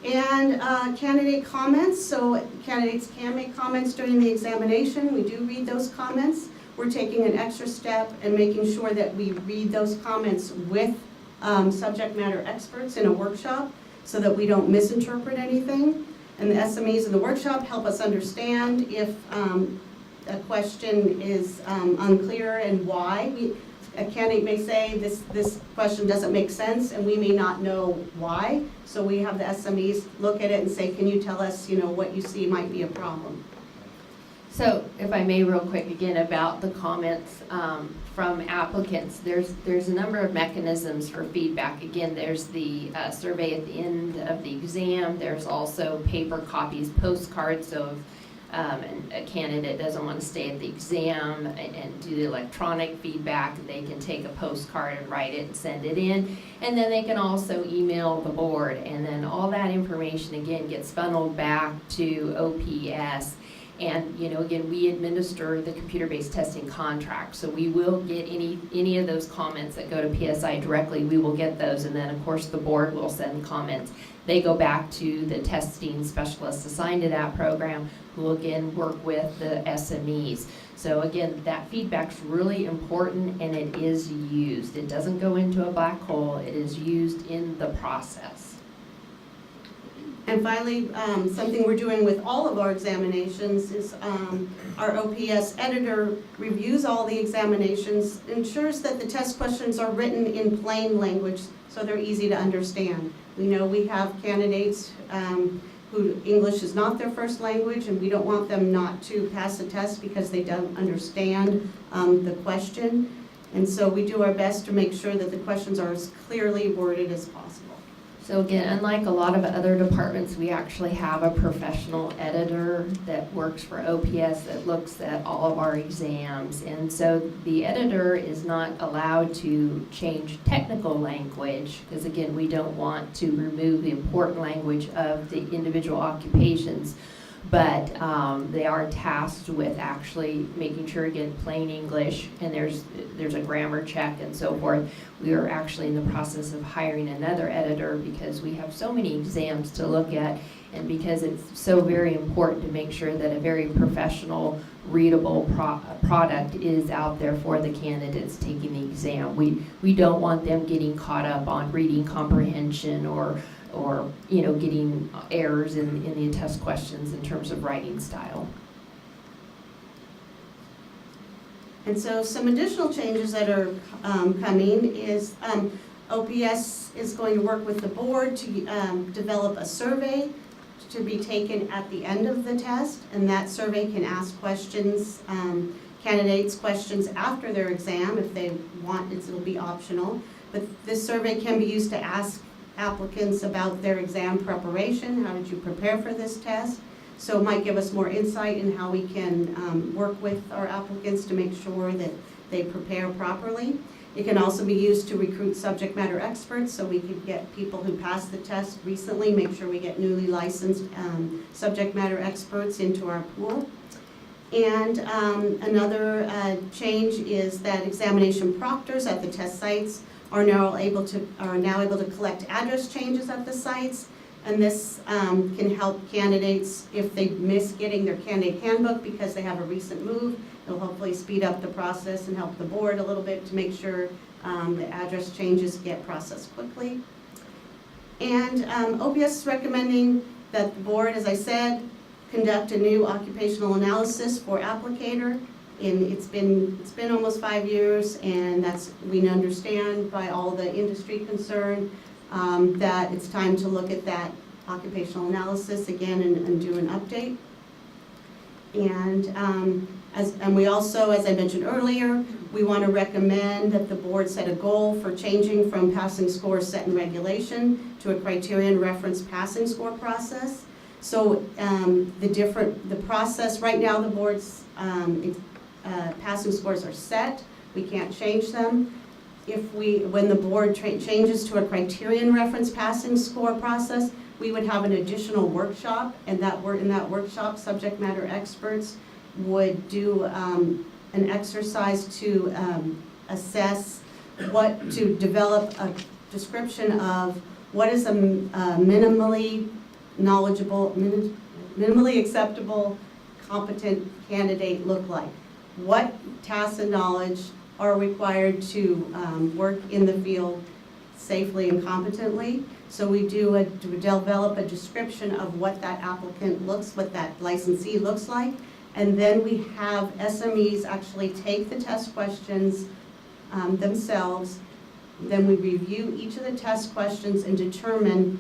And candidate comments. So candidates can make comments during the examination. We do read those comments. We're taking an extra step and making sure that we read those comments with subject matter experts in a workshop so that we don't misinterpret anything. And the SMEs in the workshop help us understand if a question is unclear and why. A candidate may say this question doesn't make sense, and we may not know why. So we have the SMEs look at it and say, can you tell us, what you see might be a problem? So if I may real quick again about the comments from applicants, there's a number of mechanisms for feedback. Again, there's the survey at the end of the exam. There's also paper copies, postcards. So if a candidate doesn't want to stay at the exam and do the electronic feedback, they can take a postcard and write it and send it in. And then they can also email the board. And then all that information, again, gets funneled back to OPS. And, again, we administer the computer-based testing contract. So we will get any of those comments that go to PSI directly, we will get those. And then, of course, the board will send comments. They go back to the testing specialists assigned to that program, who will, again, work with the SMEs. So, again, that feedback's really important, and it is used. It doesn't go into a black hole. It is used in the process. And finally, something we're doing with all of our examinations is our OBS Editor reviews all the examinations, ensures that the test questions are written in plain language so they're easy to understand. We know we have candidates who English is not their first language, and we don't want them not to pass the test because they don't understand the question. And so we do our best to make sure that the questions are as clearly worded as possible. So again, unlike a lot of other departments, we actually have a professional editor that works for OPS that looks at all of our exams. And so the editor is not allowed to change technical language, because again, we don't want to remove the important language of the individual occupations. But they are tasked with actually making sure, again, plain English, and there's a grammar check and so forth. We are actually in the process of hiring another editor because we have so many exams to look at, and because it's so very important to make sure that a very professional, readable product is out there for the candidates taking the exam. We don't want them getting caught up on reading comprehension or getting errors in the test questions in terms of writing style. And so some additional changes that are coming is OPS is going to work with the board to develop a survey to be taken at the end of the test, and that survey can ask questions, candidates questions after their exam if they want. It'll be optional, but this survey can be used to ask applicants about their exam preparation. How did you prepare for this test? So it might give us more insight in how we can work with our applicants to make sure that they prepare properly. It can also be used to recruit subject matter experts, so we could get people who passed the test recently, make sure we get newly licensed subject matter experts into our pool. And another change is that examination proctors at the test sites are now able to collect address changes at the sites, and this can help candidates if they miss getting their candidate handbook because they have a recent move. It'll hopefully speed up the process and help the board a little bit to make sure The address changes get processed quickly. And OBS is recommending that the board, as I said, conduct a new occupational analysis for Applicator. It's been almost 5 years, and we understand by all the industry concerned that it's time to look at that occupational analysis again and do an update. And we also, as I mentioned earlier, we want to recommend that the board set a goal for changing from passing scores set in regulation to a criterion reference passing score process. So the process, right now the board's passing scores are set, we can't change them. When the board changes to a criterion reference passing score process, we would have an additional workshop, and in that workshop, subject matter experts would do an exercise to assess to develop a description of what is a minimally knowledgeable, minimally acceptable, competent candidate look like. What tasks and knowledge are required to work in the field safely and competently. So we develop a description of what that applicant what that licensee looks like. And then we have SMEs actually take the test questions themselves. Then we review each of the test questions and determine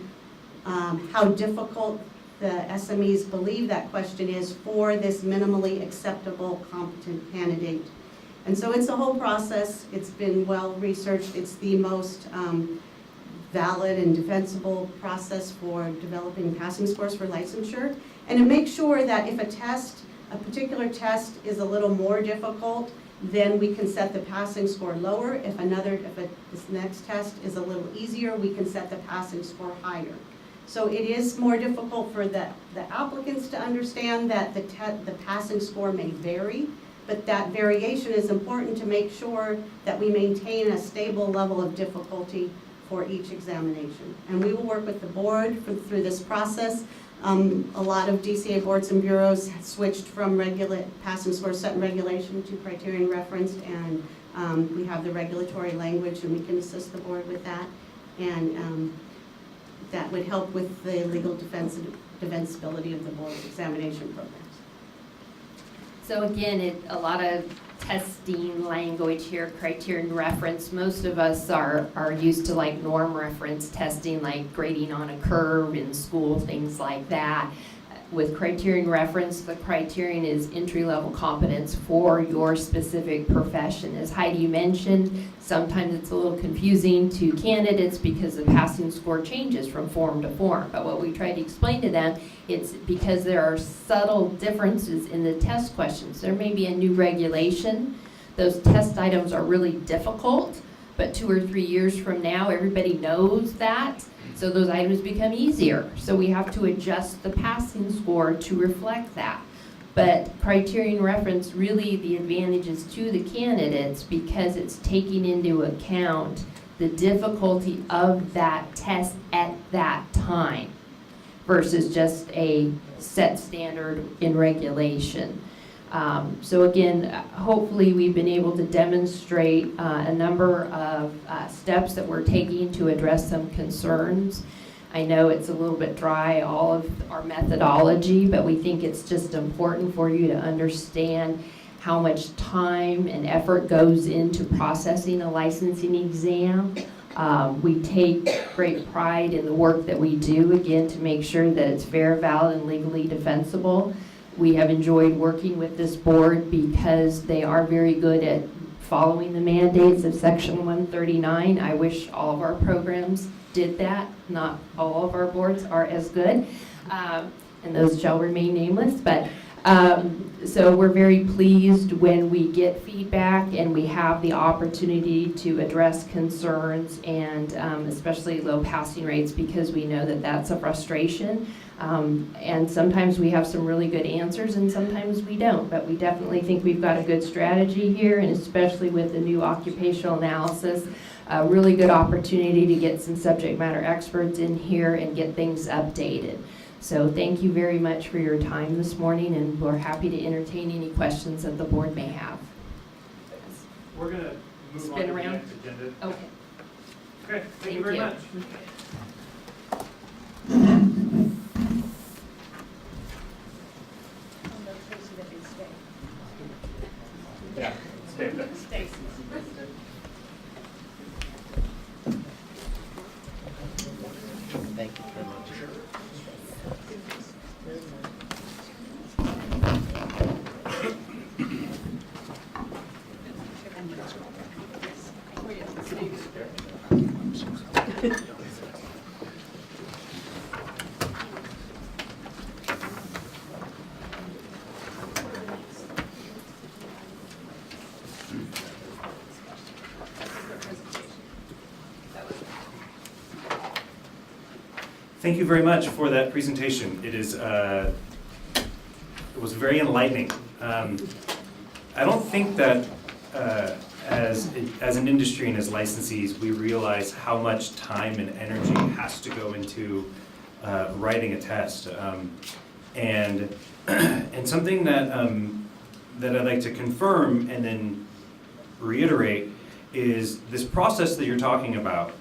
how difficult the SMEs believe that question is for this minimally acceptable, competent candidate. And so it's a whole process. It's been well researched. It's the most valid and defensible process for developing passing scores for licensure. And it makes sure that if a particular test is a little more difficult, then we can set the passing score lower. If this next test is a little easier, we can set the passing score higher. So it is more difficult for the applicants to understand that the passing score may vary, but that variation is important to make sure that we maintain a stable level of difficulty for each examination. And we will work with the board through this process. A lot of DCA boards and bureaus switched from passing scores set in regulation to criterion referenced, and we have the regulatory language, and we can assist the board with that. And that would help with the legal defensibility of the board's examination programs. So again, a lot of testing language here, criterion reference. Most of us are used to like norm reference testing, like grading on a curve in school, things like that. With criterion reference, the criterion is entry-level competence for your specific profession. As Heidi mentioned, sometimes it's a little confusing to candidates because the passing score changes from form to form. But what we try to explain to them, it's because there are subtle differences in the test questions. There may be a new regulation. Those test items are really difficult, but 2 or 3 years from now, everybody knows that. So those items become easier. So we have to adjust the passing score to reflect that. But criterion reference, really the advantage is to the candidates because it's taking into account the difficulty of that test at that time versus just a set standard in regulation. So again, hopefully we've been able to demonstrate a number of steps that we're taking to address some concerns. I know it's a little bit dry, all of our methodology, but we think it's just important for you to understand how much time and effort goes into processing a licensing exam. We take great pride in the work that we do, again, to make sure that it's fair, valid, and legally defensible. We have enjoyed working with this board because they are very good at following the mandates of Section 139. I wish all of our programs did that. Not all of our boards are as good, and those shall remain nameless. But so we're very pleased when we get feedback and we have the opportunity to address concerns and especially low passing rates, because we know that that's a frustration. And sometimes we have some really good answers and sometimes we don't, but we definitely think we've got a good strategy here, and especially with the new occupational analysis, a really good opportunity to get some subject matter experts in here and get things updated. So thank you very much for your time this morning, and we're happy to entertain any questions that the board may have. We're going to move on Spin to the around. next agenda. Okay. Okay, thank you very much. Yeah, stay there. Thank you very much. Thank you very much for that presentation. It was very enlightening. I don't think that as an industry and as licensees, we realize how much time and energy has to go into writing a test. And something that I'd like to confirm and then reiterate is this process that you're talking about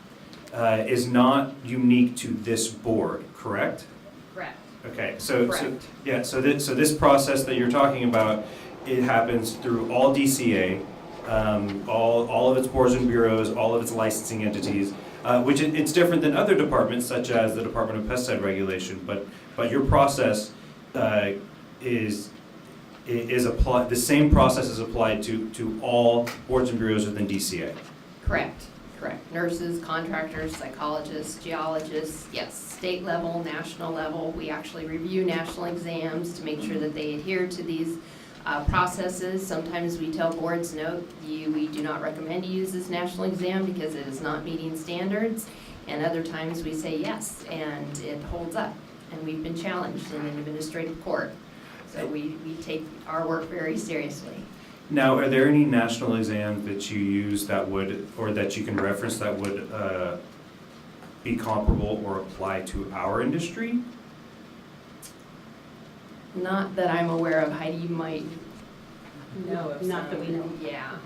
is not unique to this board, correct? Correct. Okay, so Correct. yeah, so this process that you're talking about, it happens through all DCA, all of its boards and bureaus, all of its licensing entities, which it's different than other departments such as the Department of Pesticide Regulation, but your process is applied. The same process is applied to all boards and bureaus within DCA. Correct. Nurses, contractors, psychologists, geologists, yes, state level, national level. We actually review national exams to make sure that they adhere to these processes. Sometimes we tell boards, no, we do not recommend you use this national exam because it is not meeting standards. And other times we say yes, and it holds up. And we've been challenged in an administrative court. So we take our work very seriously. Now, are there any national exams that you use that would, or that you can reference that would be comparable or apply to our industry? Not that I'm aware of. Heidi, you might know of Not that some. we know. Yeah.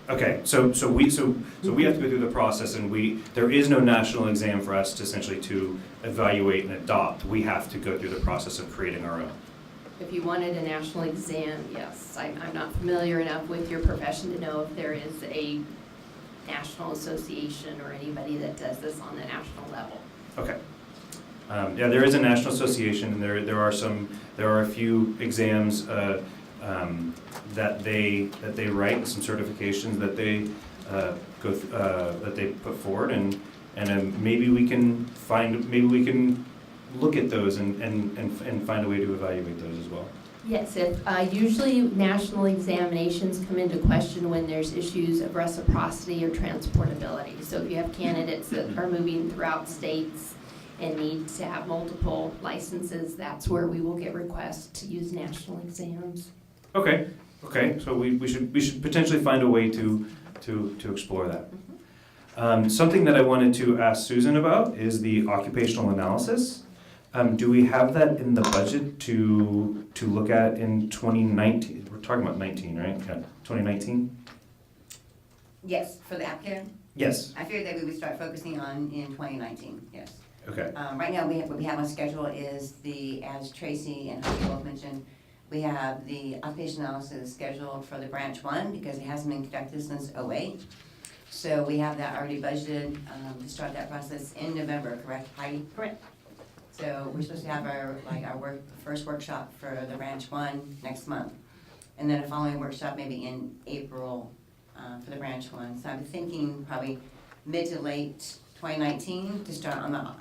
Okay, so we have to go through the process, and there is no national exam for us to essentially to evaluate and adopt. We have to go through the process of creating our own. If you wanted a national exam, yes. I'm not familiar enough with your profession to know if there is a national association or anybody that does this on the national level. Okay. Yeah, there is a national association, and there are a few exams that they write, some certifications that they that they put forward, and maybe we can look at those and find a way to evaluate those as well. Yes, usually national examinations come into question when there's issues of reciprocity or transportability. So if you have candidates that are moving throughout states and need to have multiple licenses, that's where we will get requests to use national exams. Okay, so we should potentially find a way to explore that. Something that I wanted to ask Susan about is the occupational analysis. Do we have that in the budget to look at in 2019? We're talking about 19, right? Yeah, 2019? Yes, for the Applicator. Yes. I figured that we would start focusing on in 2019, yes. Okay. Right now, what we have on schedule is as Tracy and Heidi both mentioned, we have the occupation analysis scheduled for the branch 1 because it hasn't been conducted since '08. So we have that already budgeted to start that process in November, correct, Heidi? Correct. So we're supposed to have our first workshop for the branch 1 next month. And then a following workshop maybe in April for the branch 1. So I'm thinking probably mid to late 2019 to start on the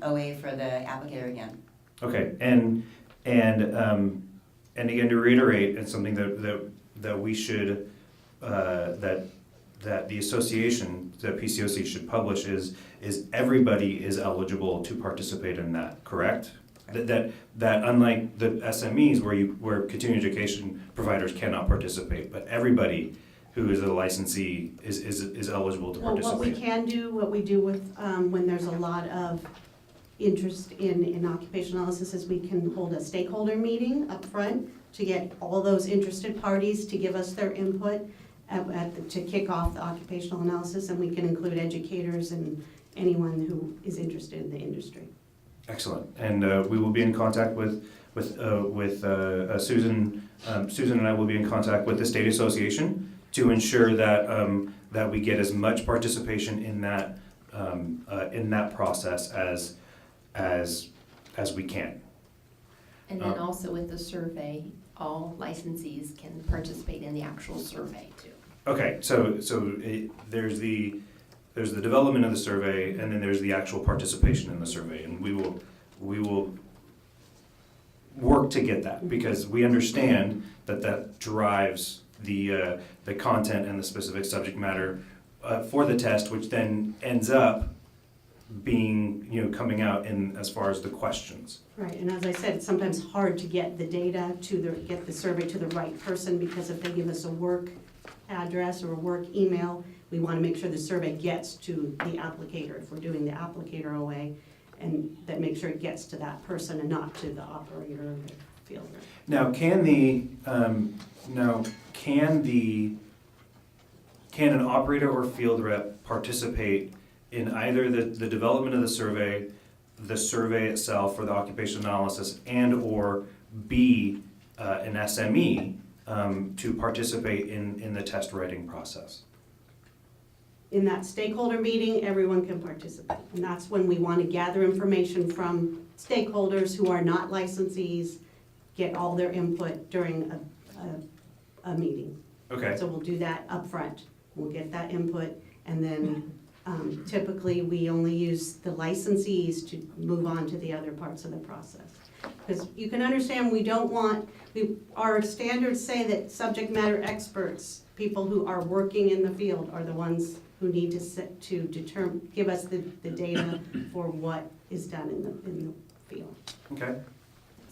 OA for the applicator again. Okay, and again, to reiterate, it's something that we should, that the association, the PCOC should publish is everybody is eligible to participate in that, correct? That unlike the SMEs where continuing education providers cannot participate, but everybody who is a licensee is eligible to participate. Well, what we do with, when there's a lot of interest in occupational analysis is we can hold a stakeholder meeting up front to get all those interested parties to give us their input. to kick off the occupational analysis, and we can include educators and anyone who is interested in the industry. Excellent. And we will be in contact with Susan. Susan and I will be in contact with the State Association to ensure that that we get as much participation in that process as we can. And then also with the survey, all licensees can participate in the actual survey too. Okay, so there's the development of the survey, and then there's the actual participation in the survey, and we will work to get that, because we understand that drives the content and the specific subject matter for the test, which then ends up being, coming out in as far as the questions. Right, and as I said, it's sometimes hard to get the data get the survey to the right person, because if they give us a work address or a work email, we want to make sure the survey gets to the applicator, if we're doing the applicator OA, and that make sure it gets to that person and not to the operator or the field rep. Now, can an operator or field rep participate in either the development of the survey itself for the occupational analysis, and or be an SME to participate in the test writing process? In that stakeholder meeting, everyone can participate, and that's when we want to gather information from stakeholders who are not licensees, get all their input during a meeting. Okay. So we'll do that up front. We'll get that input, and then typically we only use the licensees to move on to the other parts of the process. Because you can understand, our standards say that subject matter experts, people who are working in the field, are the ones who need to give us the data for what is done in the field. Okay.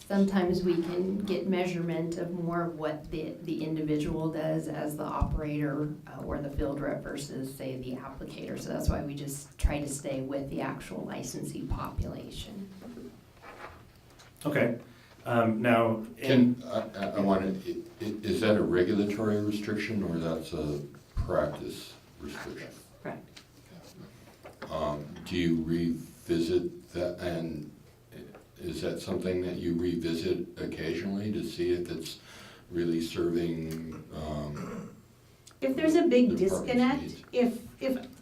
Sometimes we can get measurement of more of what the individual does as the operator or the field rep versus, say, the applicator. So that's why we just try to stay with the actual licensee population. Okay. Now, I wanted, is that a regulatory restriction or that's a practice restriction? Correct. Do you revisit that, and is that something that you revisit occasionally to see if it's really serving? If there's a big the department's disconnect, needs?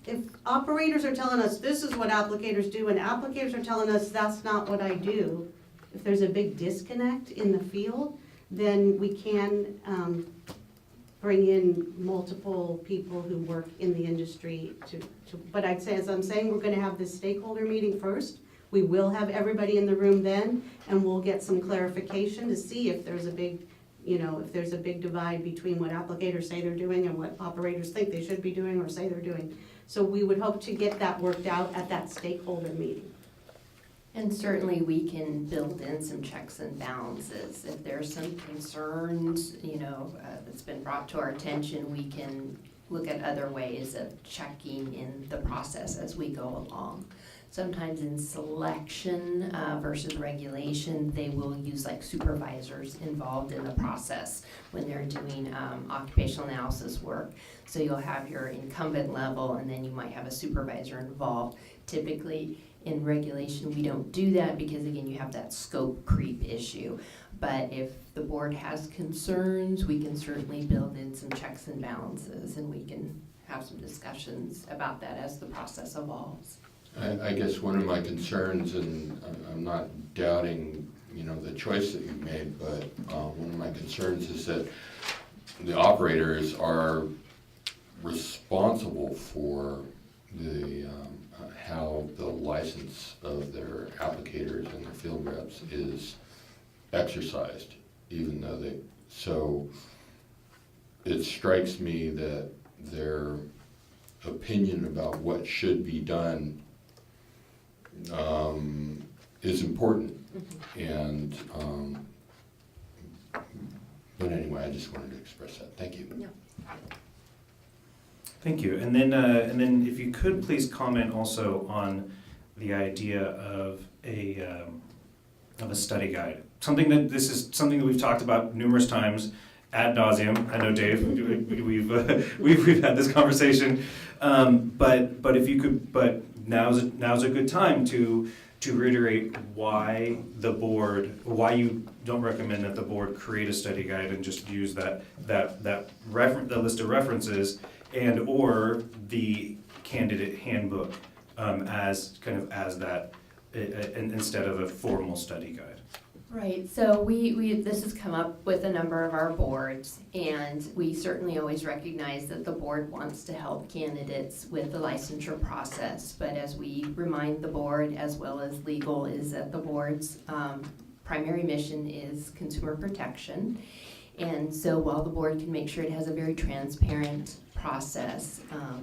if operators are telling us this is what applicators do, and applicators are telling us that's not what I do, if there's a big disconnect in the field, then we can bring in multiple people who work in the industry but I'd say, as I'm saying, we're gonna have this stakeholder meeting first. We will have everybody in the room then, and we'll get some clarification to see if there's a big, if there's a big divide between what applicators say they're doing and what operators think they should be doing or say they're doing. So we would hope to get that worked out at that stakeholder meeting. And certainly we can build in some checks and balances. If there's some concerns, that's been brought to our attention, we can look at other ways of checking in the process as we go along. Sometimes in selection versus regulation, they will use like supervisors involved in the process when they're doing occupational analysis work. So you'll have your incumbent level, and then you might have a supervisor involved. Typically in regulation, we don't do that because, again, you have that scope creep issue. But if the board has concerns, we can certainly build in some checks and balances, and we can have some discussions about that as the process evolves. I guess one of my concerns, and I'm not doubting, the choice that you've made, but one of my concerns is that the operators are responsible for the how the license of their applicators and their field reps is exercised, even though so it strikes me that their opinion about what should be done is important. And but anyway, I just wanted to express that. Thank you. Yeah. thank you. And then if you could please comment also on the idea of a study guide. This is something that we've talked about numerous times, ad nauseum. I know, Dave, we've had this conversation. But if you could, but now's a good time to reiterate why you don't recommend that the board create a study guide and just use that list of references and or the candidate handbook as that instead of a formal study guide. Right, so this has come up with a number of our boards, and we certainly always recognize that the board wants to help candidates with the licensure process. But as we remind the board, as well as legal, is that the board's primary mission is consumer protection. And so while the board can make sure it has a very transparent process,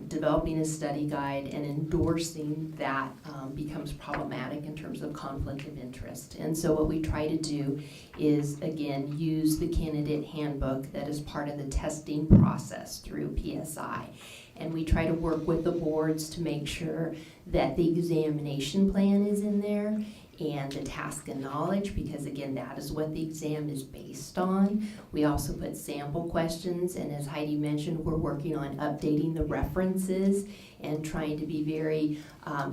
developing a study guide and endorsing that becomes problematic in terms of conflict of interest. And so what we try to do is, again, use the candidate handbook that is part of the testing process through PSI. And we try to work with the boards to make sure that the examination plan is in there and the task and knowledge, because again, that is what the exam is based on. We also put sample questions, and as Heidi mentioned, we're working on updating the references and trying to be very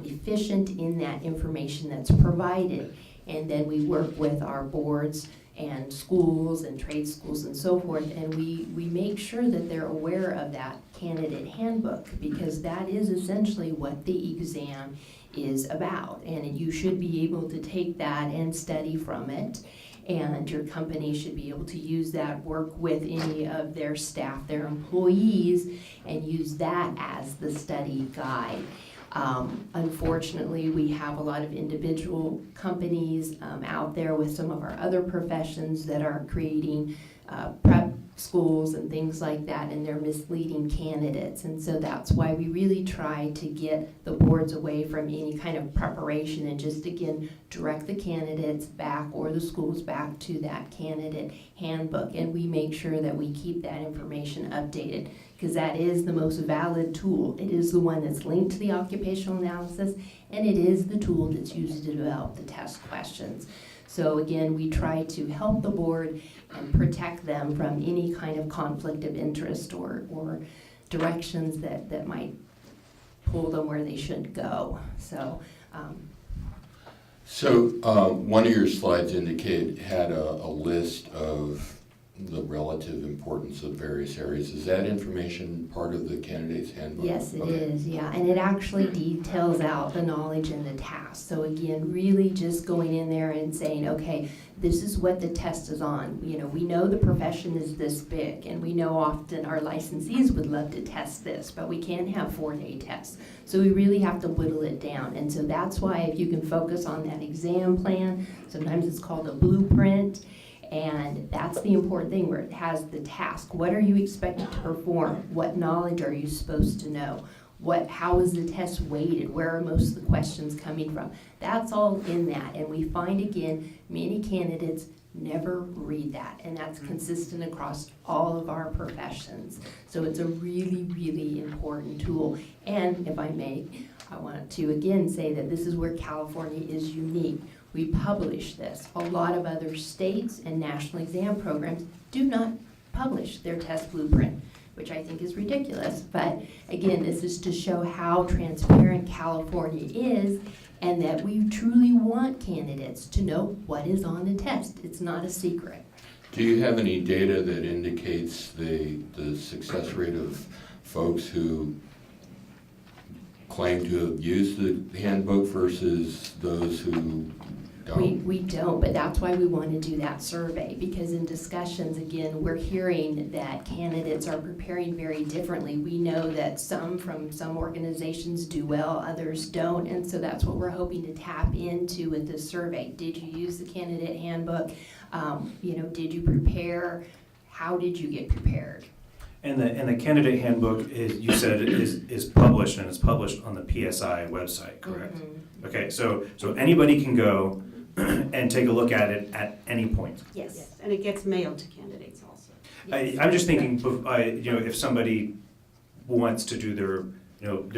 efficient in that information that's provided. And then we work with our boards and schools and trade schools and so forth, and we make sure that they're aware of that candidate handbook, because that is essentially what the exam is about, and you should be able to take that and study from it, and your company should be able to use that, work with any of their staff, their employees, and use that as the study guide. Unfortunately, we have a lot of individual companies out there with some of our other professions that are creating prep schools and things like that, and they're misleading candidates. And so that's why we really try to get the boards away from any kind of preparation and just, again, direct the candidates back or the schools back to that candidate handbook. And we make sure that we keep that information updated, because that is the most valid tool. It is the one that's linked to the occupational analysis, and it is the tool that's used to develop the test questions. So again, we try to help the board and protect them from any kind of conflict of interest or directions that might pull them where they shouldn't go. So one of your slides had a list of the relative importance of various areas. Is that information part of the candidate's handbook? Yes, it is, yeah. And it actually details out the knowledge and the task. So again, really just going in there and saying, okay, this is what the test is on. You know, we know the profession is this big, and we know often our licensees would love to test this, but we can't have 4-day tests. So we really have to whittle it down. And so that's why if you can focus on that exam plan, sometimes it's called a blueprint, and that's the important thing, where it has the task. What are you expected to perform? What knowledge are you supposed to know? How is the test weighted? Where are most of the questions coming from? That's all in that. And we find, again, many candidates never read that. And that's consistent across all of our professions. So it's a really, really important tool. And if I may, I want to again say that this is where California is unique. We publish this. A lot of other states and national exam programs do not publish their test blueprint, which I think is ridiculous. But again, this is to show how transparent California is, and that we truly want candidates to know what is on the test. It's not a secret. Do you have any data that indicates the success rate of folks who claim to have used the handbook versus those who don't? We don't, but that's why we want to do that survey, because in discussions, again, we're hearing that candidates are preparing very differently. We know that some from some organizations do well, others don't, and so that's what we're hoping to tap into with this survey. Did you use the candidate handbook? Did you prepare? How did you get prepared? And the candidate handbook you said is published, and it's published on the PSI website, correct? Mm-hmm. Okay, so anybody can go and take a look at it at any point. Yes. And it gets mailed to candidates also. I'm just thinking, if somebody wants to do their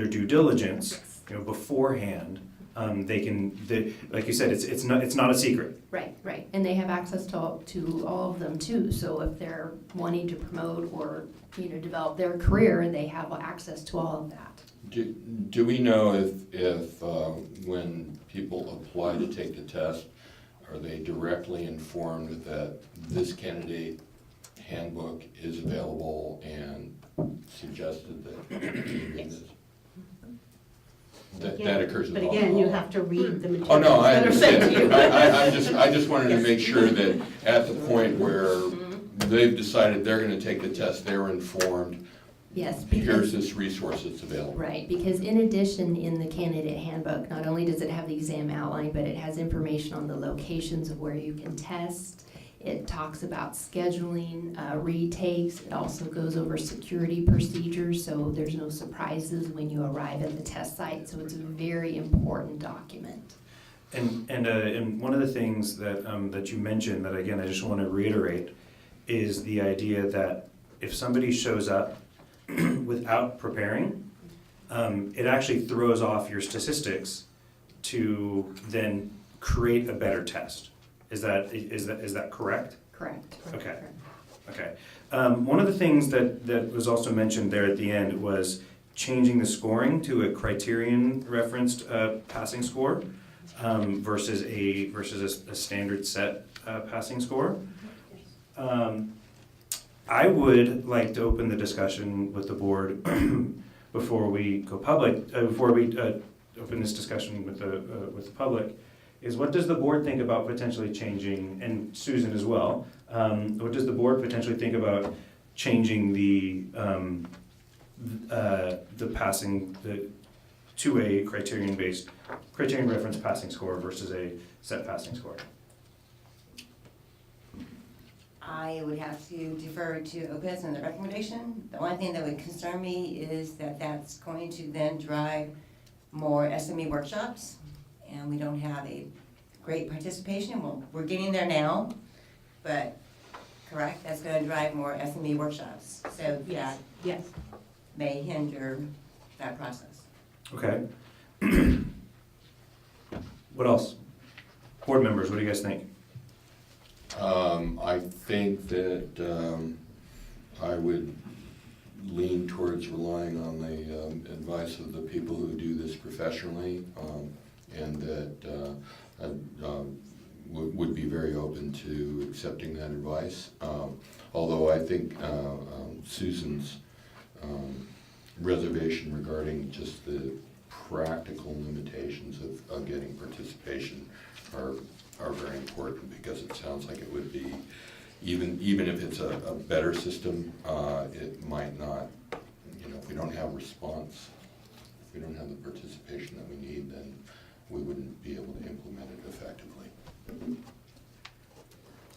due diligence, beforehand, like you said, it's not a secret. Right, right. And they have access to all of them too. So if they're wanting to promote or, develop their career, they have access to all of that. Do we know if when people apply to take the test, are they directly informed that this candidate handbook is available and suggested that they read this? That occurs with But all. again, you have to read the material. Oh, no, I that are sent to you. understand. I just wanted to make sure that at the point where they've decided they're gonna take the test, they're informed, Yes, here's because, this resource that's available. right, because in addition, in the candidate handbook, not only does it have the exam outline, but it has information on the locations of where you can test. It talks about scheduling, retakes. It also goes over security procedures, so there's no surprises when you arrive at the test site. So it's a very important document. And one of the things that you mentioned that again I just want to reiterate is the idea that if somebody shows up without preparing, it actually throws off your statistics to then create a better test. Is that correct? Correct. Okay. Okay. One of the things that was also mentioned there at the end was changing the scoring to a criterion referenced passing score versus a standard set passing score. I would like to open the discussion with the board before we go public, before we open this discussion with the public, is what does the board think about potentially changing, and Susan as well, what does the board potentially think about changing the passing, to a criterion reference passing score versus a set passing score? I would have to defer to OPS and the recommendation. The only thing that would concern me is that that's going to then drive more SME workshops, and we don't have a great participation. Well, we're getting there now, but correct, that's going to drive more SME workshops. So that Yes. may hinder that process. Okay. What else? Board members, what do you guys think? I think that I would lean towards relying on the advice of the people who do this professionally, and that I would be very open to accepting that advice. Although I think Susan's reservation regarding just the practical limitations of getting participation are very important, because it sounds like it would be, even if it's a better system, it might not, if we don't have response, if we don't have the participation that we need, then we wouldn't be able to implement it effectively.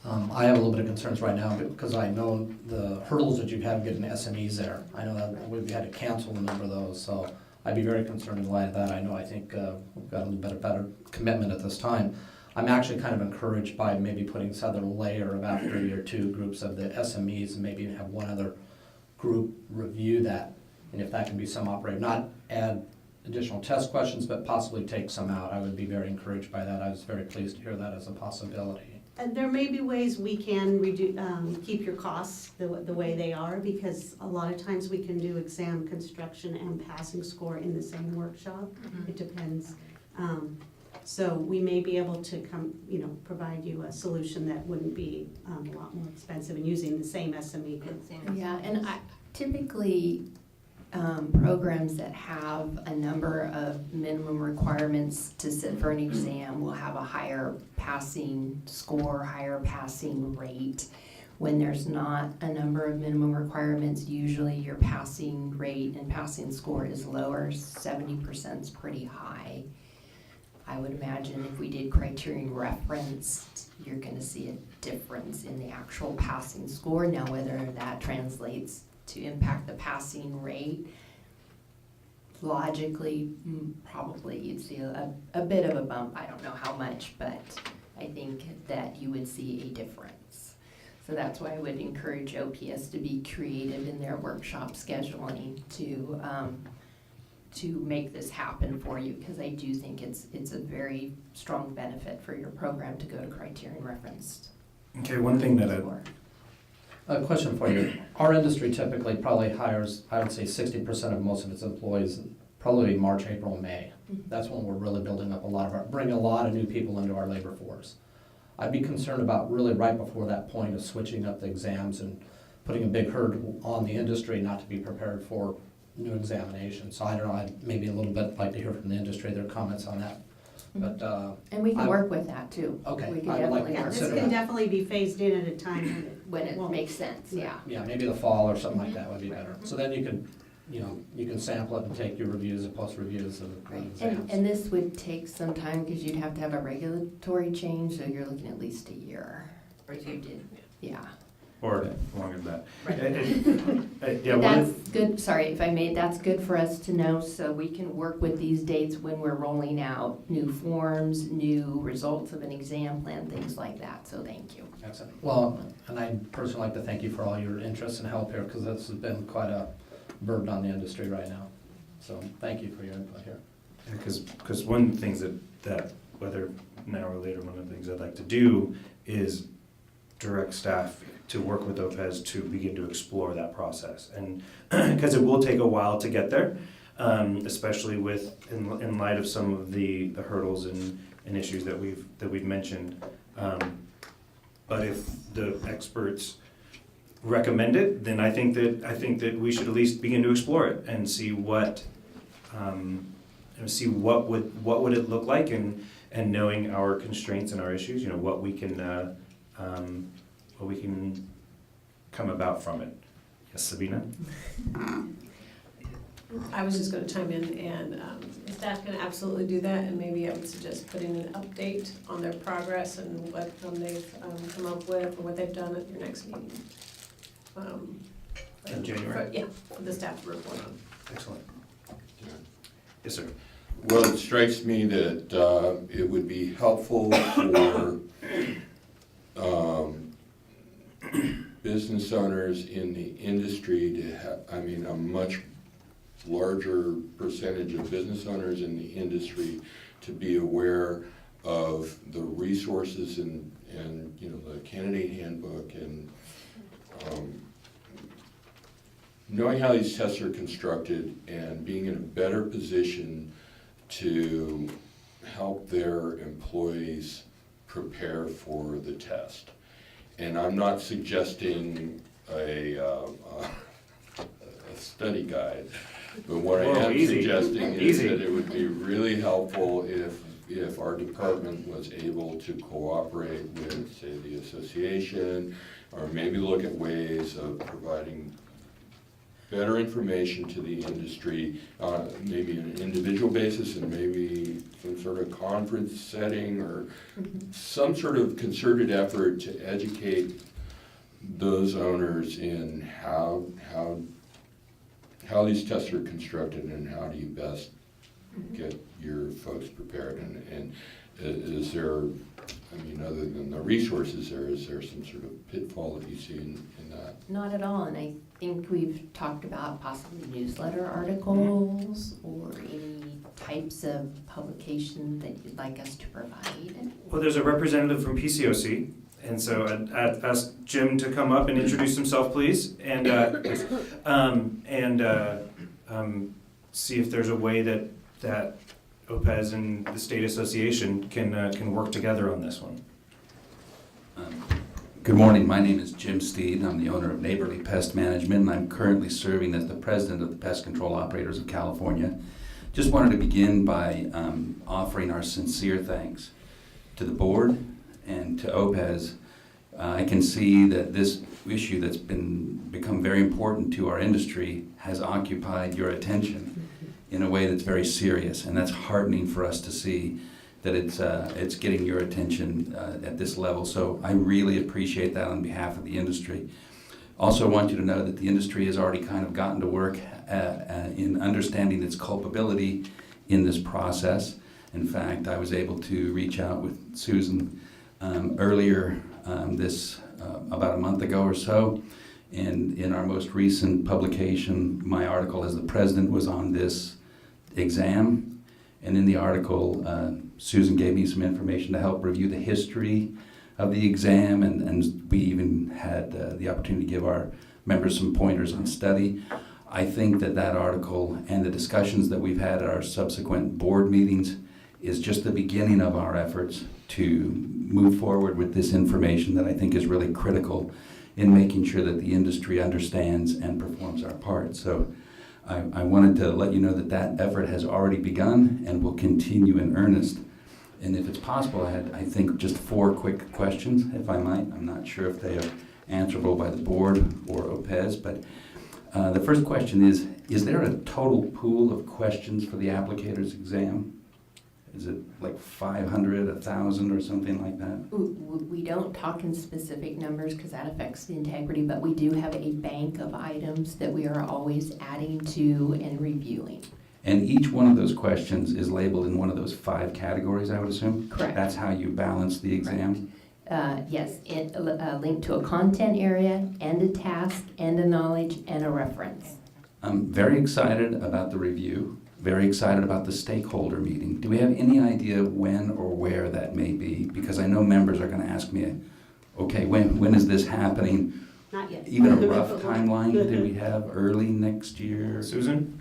I have a little bit of concerns right now because I know the hurdles that you've had getting SMEs there. I know that we've had to cancel a number of those, so I'd be very concerned in light of that. I think we've got a little bit better commitment at this time. I'm actually kind of encouraged by maybe putting this other layer of after a year or two groups of the SMEs, and maybe have one other group review that, and if that can be some operator, not add additional test questions, but possibly take some out. I would be very encouraged by that. I was very pleased to hear that as a possibility. And there may be ways we can keep your costs the way they are, because a lot of times we can do exam construction and passing score in the same workshop. It depends. So we may be able to provide you a solution that wouldn't be a lot more expensive and using the same SME. Yeah, and typically programs that have a number of minimum requirements to sit for an exam will have a higher passing score, higher passing rate. When there's not a number of minimum requirements, usually your passing rate and passing score is lower. 70% is pretty high. I would imagine if we did criterion referenced, you're going to see a difference in the actual passing score. Now, whether that translates to impact the passing rate, logically, probably you'd see a bit of a bump. I don't know how much, but I think that you would see a difference. So that's why I would encourage OPS to be creative in their workshop scheduling to to make this happen for you, because I do think it's a very strong benefit for your program to go to criterion referenced. Okay, one thing that score. A question for you. Our industry typically probably hires, I would say 60% of most of its employees, probably March, April, May. That's when we're really building up bringing a lot of new people into our labor force. I'd be concerned about really right before that point of switching up the exams and putting a big hurdle on the industry not to be prepared for new examinations. So I don't know, I'd maybe a little bit like to hear from the industry, their comments on that. But And we can work with that too. Okay, We can I would like definitely to Yeah, work this consider with can that. definitely be phased in at a time when it Well, makes sense, yeah. Yeah, maybe the fall or something like that would be better. So then you can, you can sample it and take your reviews and post reviews of the Right, exams. and this would take some time because you'd have to have a regulatory change, so you're looking at least a year. Or if you did, yeah. or longer than that. Right. Yeah, But one that's of- good, sorry, if I may, that's good for us to know, so we can work with these dates when we're rolling out new forms, new results of an exam plan, things like that, so thank you. Excellent. Well, and I'd personally like to thank you for all your interest and help here, because this has been quite a burden on the industry right now. So thank you for your input here. Because one of the things that, whether now or later, one of the things I'd like to do is direct staff to work with OPES to begin to explore that process. And because it will take a while to get there, especially in light of some of the hurdles and issues that we've mentioned. But if the experts recommend it, then I think that we should at least begin to explore it and see what would it look like, and knowing our constraints and our issues, what we can come about from it. Yes, Sabina? I was just gonna chime in, and staff can absolutely do that, and maybe I would suggest putting an update on their progress and what they've come up with, or what they've done at your next meeting. In January? Yeah, for the staff to report on. Excellent. Yes, sir. Well, it strikes me that it would be helpful for business owners in the industry to have, a much larger percentage of business owners in the industry to be aware of the resources and the candidate handbook, and knowing how these tests are constructed and being in a better position to help their employees prepare for the test. And I'm not suggesting a study guide, but what I am suggesting is that it would be really helpful if our department was able to cooperate with, say, the association, or maybe look at ways of providing better information to the industry, maybe on an individual basis, and maybe some sort of conference setting, or some sort of concerted effort to educate those owners in how these tests are constructed and how do you best get your folks prepared. And is there, other than the resources there, is there some sort of pitfall that you see in that? Not at all, and I think we've talked about possibly newsletter articles or any types of publication that you'd like us to provide. Well, there's a representative from PCOC, and so I'd ask Jim to come up and introduce himself, please, and see if there's a way that OPES and the State Association can work together on this one. Good morning, my name is Jim Steed. I'm the owner of Neighborly Pest Management, and I'm currently serving as the president of the Pest Control Operators of California. Just wanted to begin by offering our sincere thanks to the board and to OPES. I can see that this issue that's become very important to our industry has occupied your attention in a way that's very serious, and that's heartening for us to see that it's getting your attention at this level. So I really appreciate that on behalf of the industry. Also want you to know that the industry has already kind of gotten to work in understanding its culpability in this process. In fact, I was able to reach out with Susan earlier about a month ago or so, and in our most recent publication, my article as the president was on this exam. And in the article, Susan gave me some information to help review the history of the exam, and we even had the opportunity to give our members some pointers on study. I think that article and the discussions that we've had at our subsequent board meetings is just the beginning of our efforts to move forward with this information that I think is really critical in making sure that the industry understands and performs our part. So I wanted to let you know that effort has already begun and will continue in earnest. And if it's possible, I think just 4 quick questions, if I might. I'm not sure if they are answerable by the board or OPES, but the first question is there a total pool of questions for the applicator's exam? Is it like 500, 1,000, or something like that? We don't talk in specific numbers because that affects the integrity, but we do have a bank of items that we are always adding to and reviewing. And each one of those questions is labeled in one of those 5 categories, I would assume? Correct. That's how you balance the exam? Yes, a link to a content area, and a task, and a knowledge, and a reference. I'm very excited about the review, very excited about the stakeholder meeting. Do we have any idea when or where that may be? Because I know members are going to ask me, okay, when is this happening? Not yet. Even a rough timeline, do we have early next year? Susan?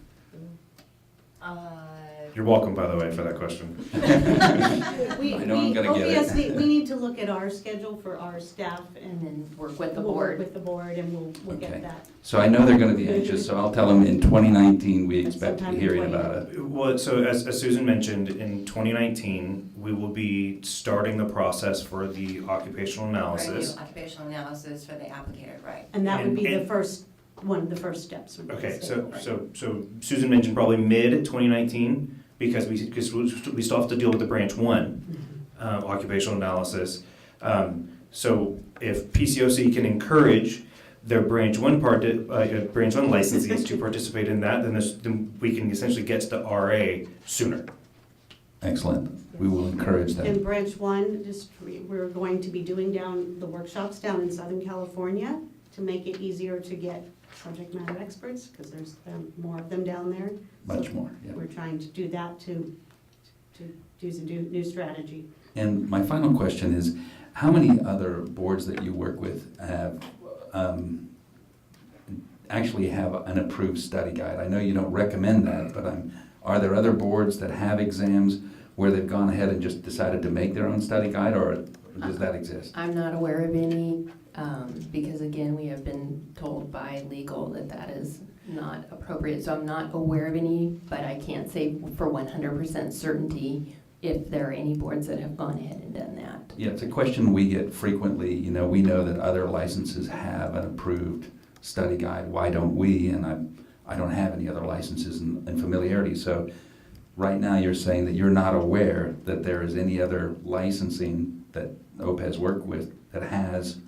You're welcome, by the way, for that question. I know I'm gonna get it. OBS we need to look at our schedule for our staff And and then work with the we'll work board. with the board and we'll Okay. get that. So I know they're going to be anxious, so I'll tell them in 2019 we expect to Sometime be in hearing about it. Well, so as Susan mentioned, in 2019, we will be starting the process for the occupational analysis. Right, occupational analysis for the applicator, right. And that would be the And- first, one of the first steps. would be Okay, the so stakeholder. Susan mentioned probably mid-2019, because we still have to deal with the branch 1 occupational analysis. So if PCOC can encourage their branch 1 licensees to participate in that, then we can essentially get to the RA sooner. Excellent. We will encourage In them. branch 1, we're going to be doing down the workshops down in Southern California to make it easier to get subject matter experts, because there's more of them down there. Much So more, yeah. We're trying to do that to use a new strategy. And my final question is, how many other boards that you work with have actually have an approved study guide? I know you don't recommend that, but are there other boards that have exams where they've gone ahead and just decided to make their own study guide, or does that exist? I'm not aware of any, because again, we have been told by legal that is not appropriate. So I'm not aware of any, but I can't say for 100% certainty if there are any boards that have gone ahead and done that. Yeah, it's a question we get frequently. You know, we know that other licenses have an approved study guide. Why don't we? And I don't have any other licenses and familiarity. So right now you're saying that you're not aware that there is any other licensing that OPES work with that has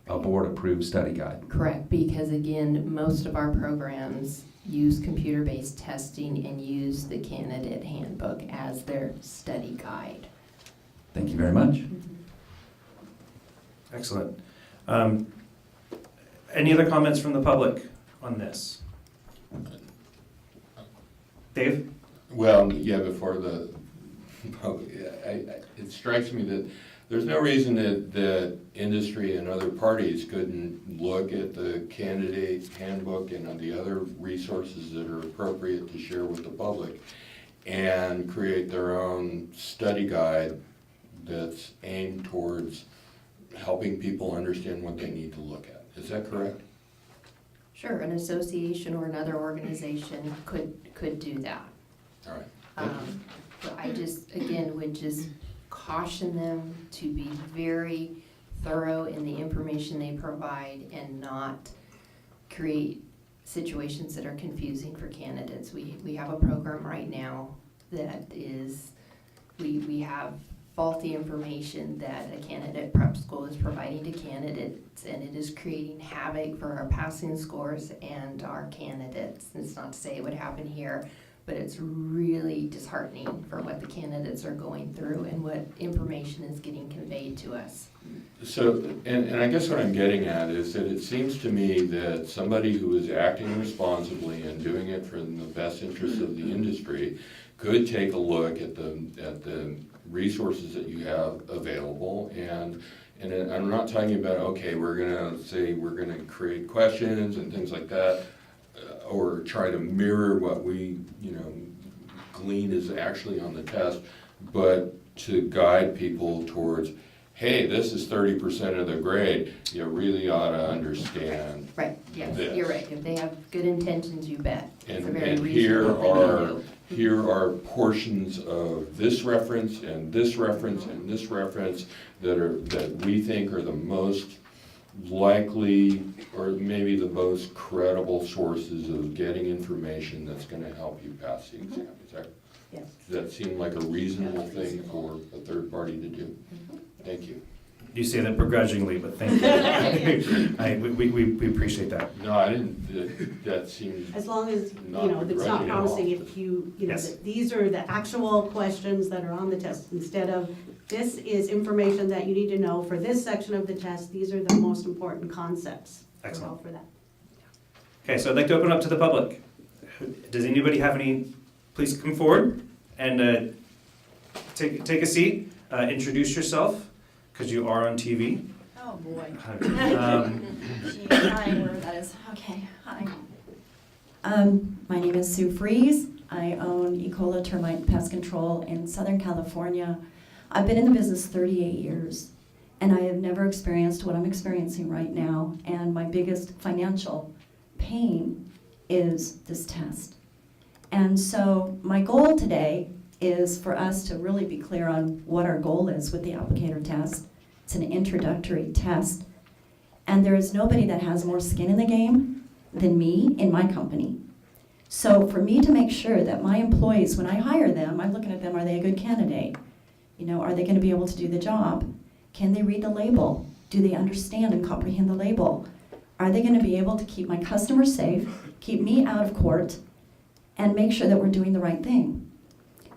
a board-approved study guide. Correct, because again, most of our programs use computer-based testing and use the candidate handbook as their study guide. Thank you very much. Excellent. Any other comments from the public on this? Dave? Well, yeah, before it strikes me that there's no reason that industry and other parties couldn't look at the candidate handbook and the other resources that are appropriate to share with the public and create their own study guide that's aimed towards helping people understand what they need to look at. Is that correct? Sure, an association or another organization could do that. All right. Thank you. But I just, again, would just caution them to be very thorough in the information they provide and not create situations that are confusing for candidates. We have a program right now that is, we have faulty information that a candidate prep school is providing to candidates, and it is creating havoc for our passing scores and our candidates. It's not to say it would happen here, but it's really disheartening for what the candidates are going through and what information is getting conveyed to us. So, and I guess what I'm getting at is that it seems to me that somebody who is acting responsibly and doing it for the best interest of the industry could take a look at the resources that you have available, and I'm not talking about, okay, we're gonna create questions and things like that, or try to mirror what we, glean is actually on the test, but to guide people towards, hey, this is 30% of the grade, you really ought to understand. Right, yes, this. you're right. If they have good intentions, you bet. It's a very And reasonable thing to do. here are portions of this reference and this reference and this reference that we think are the most likely, or maybe the most credible sources of getting information that's gonna help you pass the exam. Yes. Does that seem like a reasonable thing for a third party to do? Thank you. You say that begrudgingly, but thank you. We appreciate that. No, I didn't, that seems, As long as, Not it's not begrudging at all. promising if Yes. that these are the actual questions that are on the test, instead of, this is information that you need to know for this section of the test, these are the most important concepts. Excellent. All for that. Okay, so I'd like to open up to the public. Does anybody have any, please come forward and take a seat, introduce yourself, because you are on TV. Oh, boy. Um, Gee, hi, where that is. Okay, hi. My name is Sue Fries. I own Ecola Termite Pest Control in Southern California. I've been in the business 38 years, and I have never experienced what I'm experiencing right now, and my biggest financial pain is this test. And so my goal today is for us to really be clear on what our goal is with the applicator test. It's an introductory test, and there is nobody that has more skin in the game than me in my company. So for me to make sure that my employees, when I hire them, I'm looking at them, are they a good candidate? Are they going to be able to do the job? Can they read the label? Do they understand and comprehend the label? Are they going to be able to keep my customers safe, keep me out of court, and make sure that we're doing the right thing?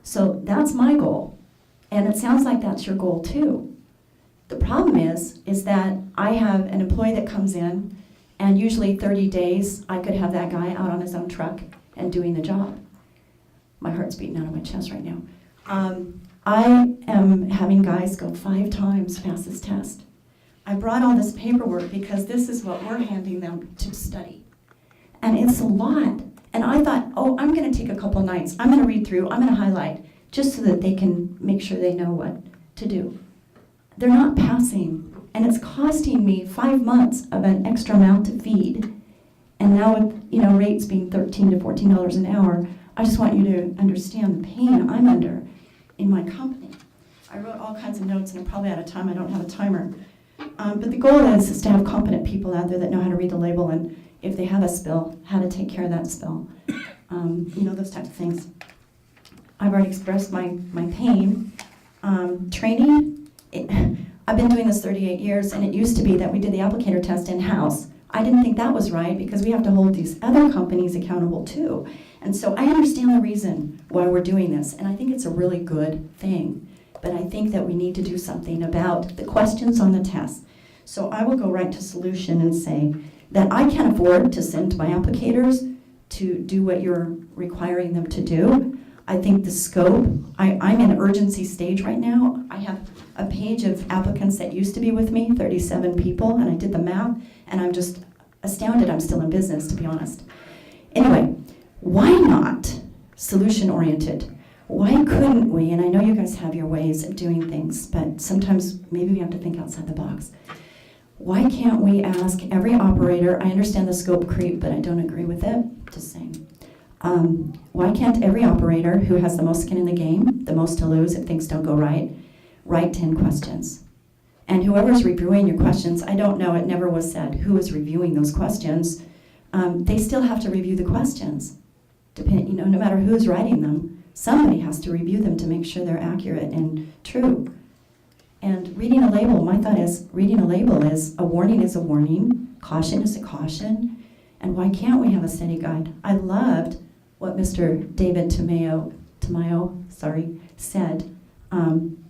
So that's my goal, and it sounds like that's your goal too. The problem is that I have an employee that comes in, and usually 30 days, I could have that guy out on his own truck and doing the job. My heart's beating out of my chest right now. I am having guys go 5 times past this test. I brought all this paperwork because this is what we're handing them to study. And it's a lot. And I thought, I'm gonna take a couple nights. I'm gonna read through, I'm gonna highlight, just so that they can make sure they know what to do. They're not passing, and it's costing me 5 months of an extra amount to feed. And now with, rates being $13 to $14 an hour, I just want you to understand the pain I'm under in my company. I wrote all kinds of notes, and I'm probably out of time. I don't have a timer. But the goal is to have competent people out there that know how to read the label, and if they have a spill, how to take care of that spill. Those types of things. I've already expressed my pain. Training, I've been doing this 38 years, and it used to be that we did the applicator test in-house. I didn't think that was right because we have to hold these other companies accountable too. And so I understand the reason why we're doing this, and I think it's a really good thing. But I think that we need to do something about the questions on the test. So I will go right to solution and say that I can't afford to send my applicators to do what you're requiring them to do. I think the scope, I'm in urgency stage right now. I have a page of applicants that used to be with me, 37 people, and I did the math, and I'm just astounded I'm still in business, to be honest. Anyway, why not solution-oriented? Why couldn't we, and I know you guys have your ways of doing things, but sometimes maybe we have to think outside the box. Why can't we ask every operator, I understand the scope creep, but I don't agree with it, just saying. Why can't every operator who has the most skin in the game, the most to lose if things don't go right, write 10 questions? And whoever's reviewing your questions, I don't know, it never was said who is reviewing those questions. They still have to review the questions. No matter who's writing them, somebody has to review them to make sure they're accurate and true. And reading a label, my thought is, reading a label is a warning, caution is a caution, and why can't we have a study guide? I loved what Mr. David Tamayo said,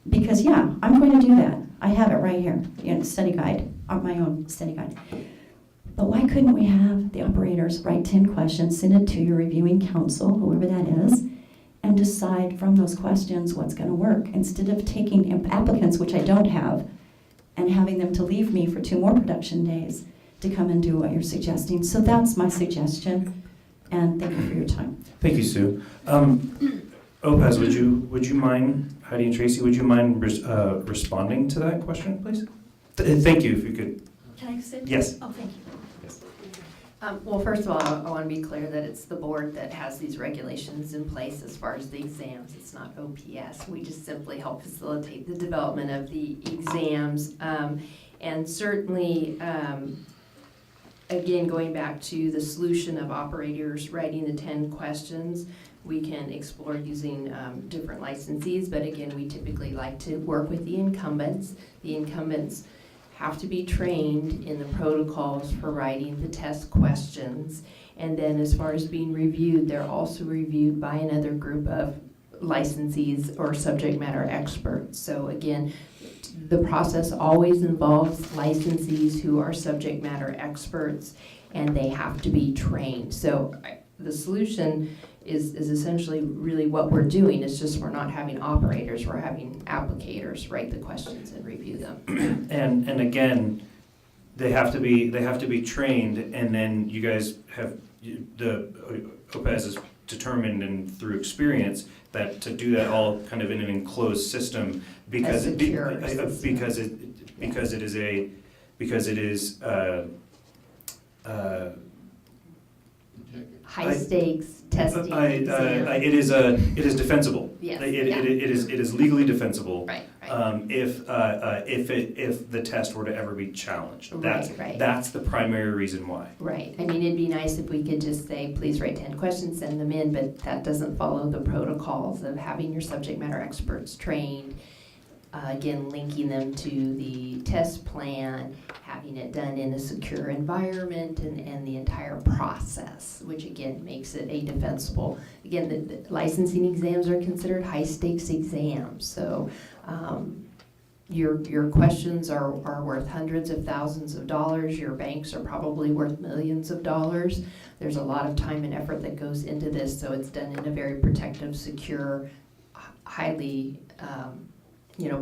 because yeah, I'm going to do that. I have it right here, study guide, on my own study guide. But why couldn't we have the operators write 10 questions, send it to your reviewing council, whoever that is, and decide from those questions what's going to work, instead of taking applicants, which I don't have, and having them to leave me for 2 more production days to come and do what you're suggesting. So that's my suggestion, and thank you for your time. Thank you, Sue. Opez, would you mind, Heidi and Tracy, would you mind responding to that question, please? Thank you, if you could. Can I sit? Yes. Oh, thank you. Yes. Well, first of all, I want to be clear that it's the board that has these regulations in place as far as the exams. It's not OPS. We just simply help facilitate the development of the exams. And certainly, again, going back to the solution of operators writing the 10 questions, we can explore using different licensees, but again, we typically like to work with the incumbents. The incumbents have to be trained in the protocols for writing the test questions. And then as far as being reviewed, they're also reviewed by another group of licensees or subject matter experts. So again, the process always involves licensees who are subject matter experts, and they have to be trained. So the solution is essentially really what we're doing. It's just we're not having operators, we're having applicators write the questions and review them. And again, they have to be trained, and then you guys have the OPES is determined and through experience that to do that all kind of in an enclosed system because it is High stakes testing. It is defensible. Yes, It is legally defensible. Right. If the test were to ever be challenged. Right. That's the primary reason why. Right. I mean, it'd be nice if we could just say, please write 10 questions, send them in, but that doesn't follow the protocols of having your subject matter experts trained. Again, linking them to the test plan, having it done in a secure environment, and the entire process, which again makes it a defensible. Again, the licensing exams are considered high-stakes exams, so your questions are worth hundreds of thousands of dollars. Your banks are probably worth millions of dollars. There's a lot of time and effort that goes into this, so it's done in a very protective, secure, highly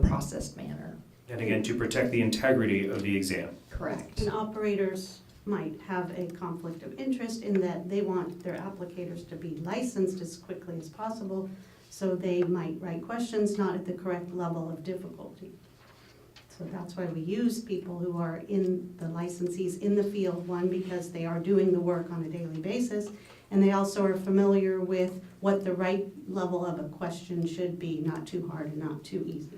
processed manner. And again, to protect the integrity of the exam. Correct. And operators might have a conflict of interest in that they want their applicators to be licensed as quickly as possible, so they might write questions not at the correct level of difficulty. So that's why we use people who are in the licensees in the field, one, because they are doing the work on a daily basis, and they also are familiar with what the right level of a question should be, not too hard and not too easy.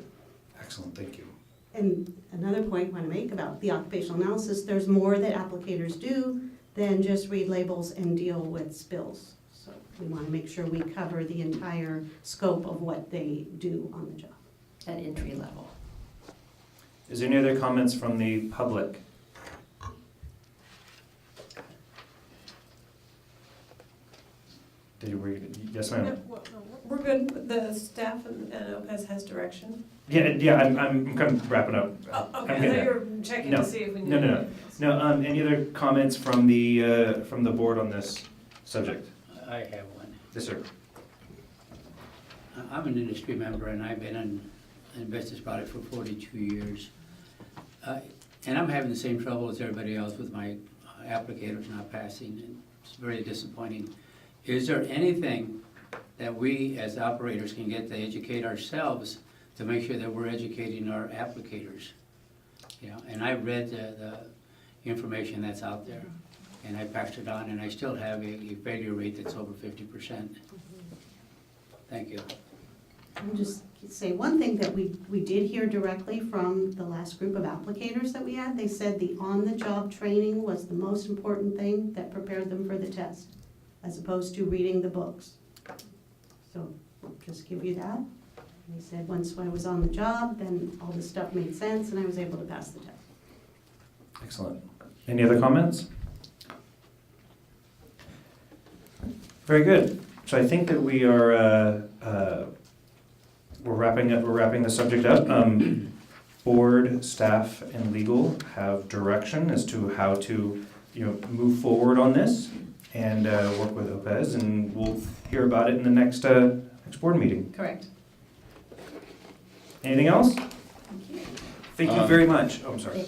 Excellent, thank you. And another point I want to make about the occupational analysis, there's more that applicators do than just read labels and deal with spills. So we want to make sure we cover the entire scope of what they do on the job. At entry level. Is there any other comments from the public? Yes, ma'am. We're good. The staff and OPES has direction. Yeah, I'm kind of wrapping up. Oh, okay. I'm I good thought you there. were checking No. to see if we need No. anything else. No, any other comments from the board on this subject? I have one. Yes, sir. I'm an industry member and I've been in business product for 42 years. And I'm having the same trouble as everybody else with my applicators not passing, and it's very disappointing. Is there anything that we as operators can get to educate ourselves to make sure that we're educating our applicators? And I read the information that's out there, and I passed it on, and I still have a failure rate that's over 50%. Thank you. I'll just say one thing that we did hear directly from the last group of applicators that we had. They said the on-the-job training was the most important thing that prepared them for the test, as opposed to reading the books. So I'll just give you that. They said once I was on the job, then all this stuff made sense and I was able to pass the test. Excellent. Any other comments? Very good. So I think that we are, we're wrapping the subject up. Board, staff, and legal have direction as to how to, move forward on this and work with OPES, and we'll hear about it in the next board meeting. Correct. Anything else? Thank you very much. Oh, I'm sorry.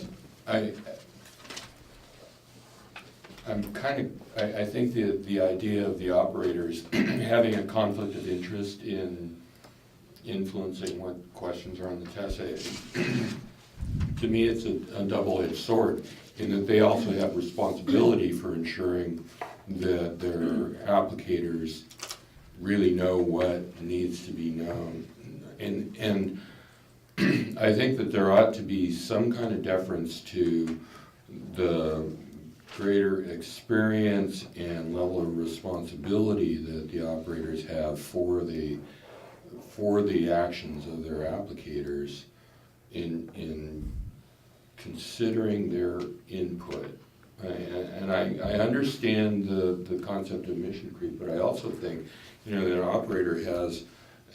I think the idea of the operators having a conflict of interest in influencing what questions are on the test, to me it's a double-edged sword in that they also have responsibility for ensuring that their applicators really know what needs to be known. And I think that there ought to be some kind of deference to the greater experience and level of responsibility that the operators have for the actions of their applicators in considering their input. And I understand the concept of mission creep, but I also think that an operator has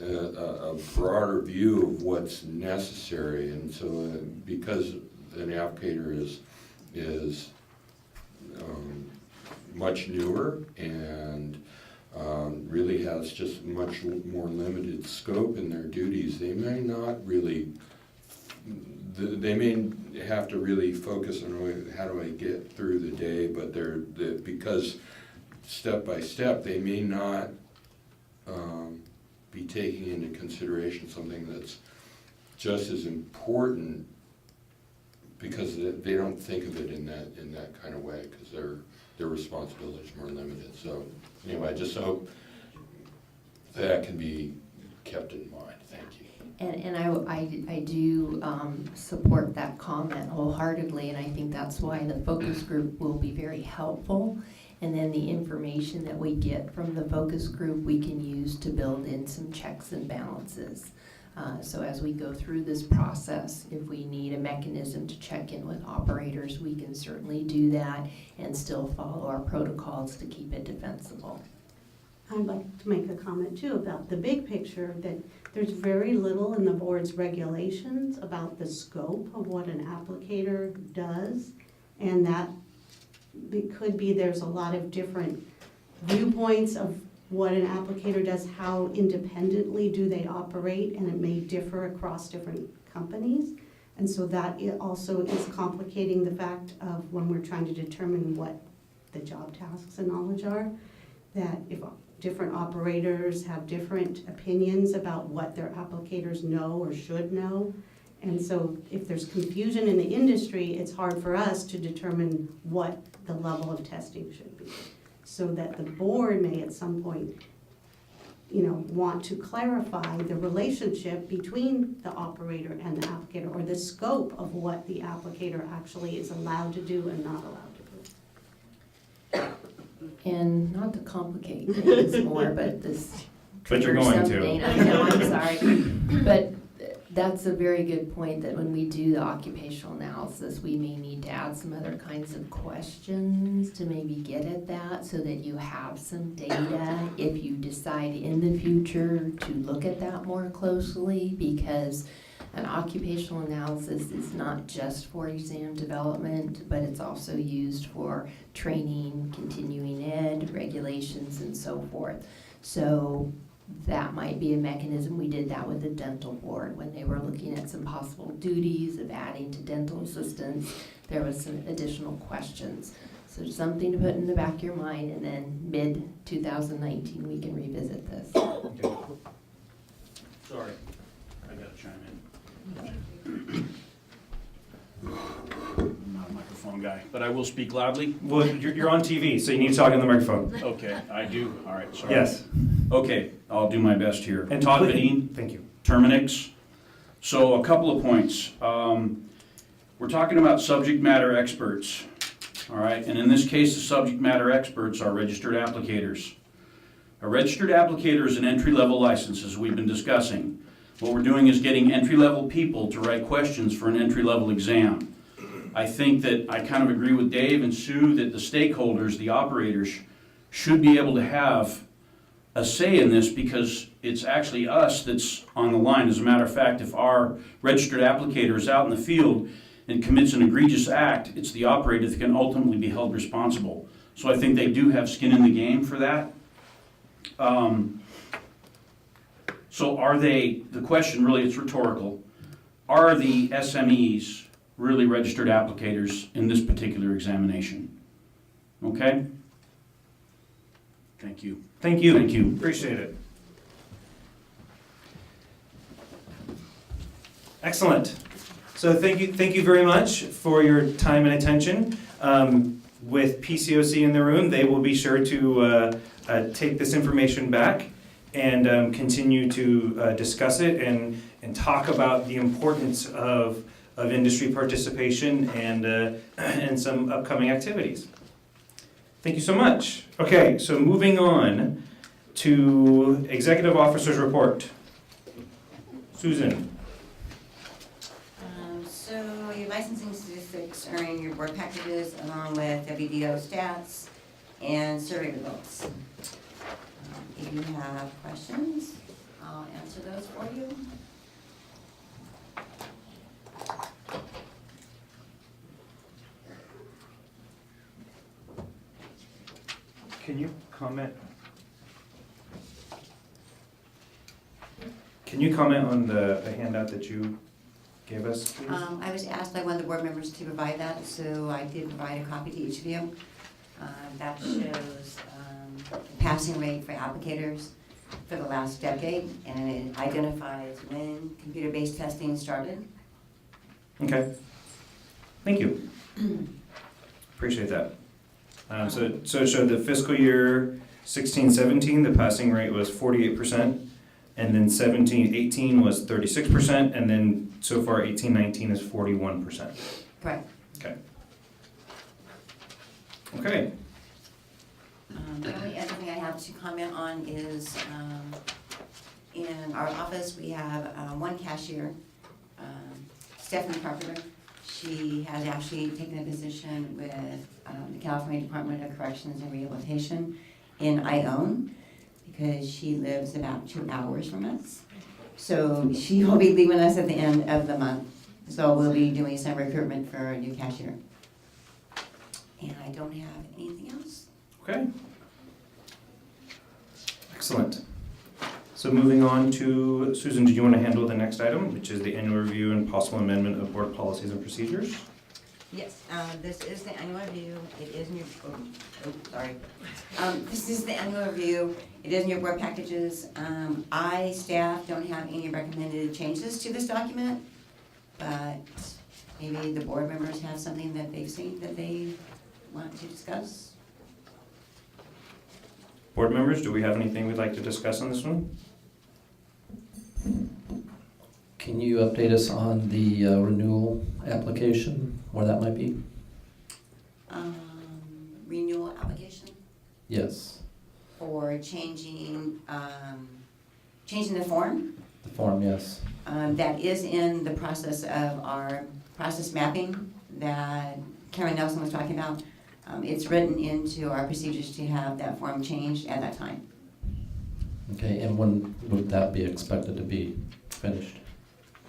a broader view of what's necessary, and so because an applicator is much newer and really has just much more limited scope in their duties, they may not really, they may have to really focus on how do I get through the day, but because step by step they may not be taking into consideration something that's just as important because they don't think of it in that kind of way because their responsibility is more limited. So anyway, I just hope that can be kept in mind. Thank you. And I do support that comment wholeheartedly, and I think that's why the focus group will be very helpful. And then the information that we get from the focus group we can use to build in some checks and balances. So as we go through this process, if we need a mechanism to check in with operators, we can certainly do that and still follow our protocols to keep it defensible. I'd like to make a comment too about the big picture, that there's very little in the board's regulations about the scope of what an applicator does, and that it could be there's a lot of different viewpoints of what an applicator does, how independently do they operate, and it may differ across different companies. And so that it also is complicating the fact of when we're trying to determine what the job tasks and knowledge are, that if different operators have different opinions about what their applicators know or should know. And so if there's confusion in the industry, it's hard for us to determine what the level of testing should be. So that the board may at some point, want to clarify the relationship between the operator and the applicator, or the scope of what the applicator actually is allowed to do and not allowed to do. And not to complicate things more, but this. But you're going to. Something, I know, I'm sorry. But that's a very good point, that when we do the occupational analysis, we may need to add some other kinds of questions to maybe get at that, so that you have some data if you decide in the future to look at that more closely, because an occupational analysis is not just for exam development, but it's also used for training, continuing ed, regulations, and so forth. So that might be a mechanism. We did that with the dental board when they were looking at some possible duties of adding to dental assistants. There was some additional questions. So something to put in the back of your mind, and then mid-2019 we can revisit this. Okay. Sorry, I gotta chime in. I'm not a microphone guy, but I will speak loudly. Well, you're on TV, so you need to talk in the microphone. Okay, I do. All right, sorry. Yes. Okay, I'll do my best here. And Todd please- Vadine, Thank you. Terminix. So a couple of points. We're talking about subject matter experts, all right? And in this case, the subject matter experts are registered applicators. A registered applicator is an entry-level license, as we've been discussing. What we're doing is getting entry-level people to write questions for an entry-level exam. I think that I kind of agree with Dave and Sue that the stakeholders, the operators, should be able to have a say in this because it's actually us that's on the line. As a matter of fact, if our registered applicator is out in the field and commits an egregious act, it's the operator that can ultimately be held responsible. So I think they do have skin in the game for that. So are they, the question really, it's rhetorical, are the SMEs really registered applicators in this particular examination? Okay? Thank you. Thank you. Thank you. Appreciate it. Excellent. So thank you very much for your time and attention. With PCOC in the room, they will be sure to take this information back and continue to discuss it and talk about the importance of industry participation and some upcoming activities. Thank you so much. Okay, so moving on to Executive Officer's Report. Susan. So your licensing statistics are in your board packages along with WDO stats and survey results. If you have questions, I'll answer those for you. Can you comment? Can you comment on the handout that you gave us, please? I was asked by one of the board members to provide that, so I did provide a copy to each of you. That shows the passing rate for applicators for the last decade, and it identifies when computer-based testing started. Okay. Thank you. Appreciate that. So it showed the fiscal year 16-17, the passing rate was 48%, and then 17-18 was 36%, and then so far 18-19 is 41%. Correct. Okay. Okay. The only other thing I have to comment on is in our office, we have one cashier, Stephanie Carpenter. She has actually taken a position with the California Department of Corrections and Rehabilitation in Ione because she lives about 2 hours from us. So she will be leaving us at the end of the month. So we'll be doing some recruitment for a new cashier. And I don't have anything else. Okay. Excellent. So moving on to, Susan, did you want to handle the next item, which is the annual review and possible amendment of board policies and procedures? Yes, this is the annual review. It is in your, sorry. This is the annual review. It is in your board packages. Staff, don't have any recommended changes to this document, but maybe the board members have something that they've seen that they want to discuss. Board members, do we have anything we'd like to discuss on this one? Can you update us on the renewal application, where that might be? Renewal application Yes, for changing the form. the form, yes. That is in the process of our process mapping that Karen Nelson was talking about. It's written into our procedures to have that form changed at that time. Okay, and when would that be expected to be finished?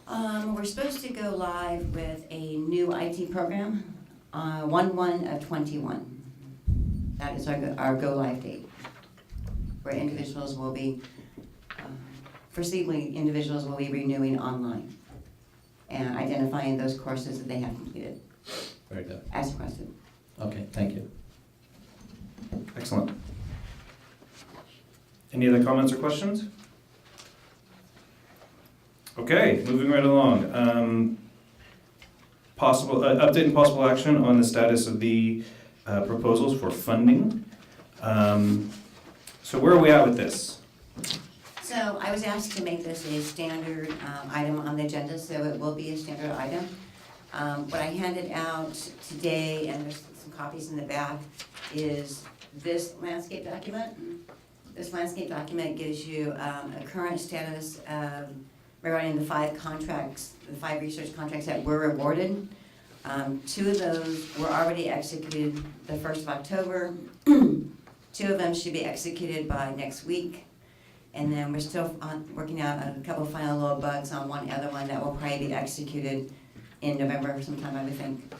We're supposed to go live with a new IT program, 1/1/21. That is our go live date, where individuals will be, foreseeably individuals will be renewing online and identifying those courses that they have completed Very good. as requested. Okay, thank you. Excellent. Any other comments or questions? Okay, moving right along. Possible update and possible action on the status of the proposals for funding. So where are we at with this? So I was asked to make this a standard item on the agenda, so it will be a standard item. What I handed out today, and there's some copies in the back, is this landscape document. This landscape document gives you a current status regarding the 5 contracts, the 5 research contracts that were awarded. 2 of those were already executed the 1st of October. 2 of them should be executed by next week. And then we're still working out a couple of final little bugs on one other one that will probably be executed in November sometime, I would think.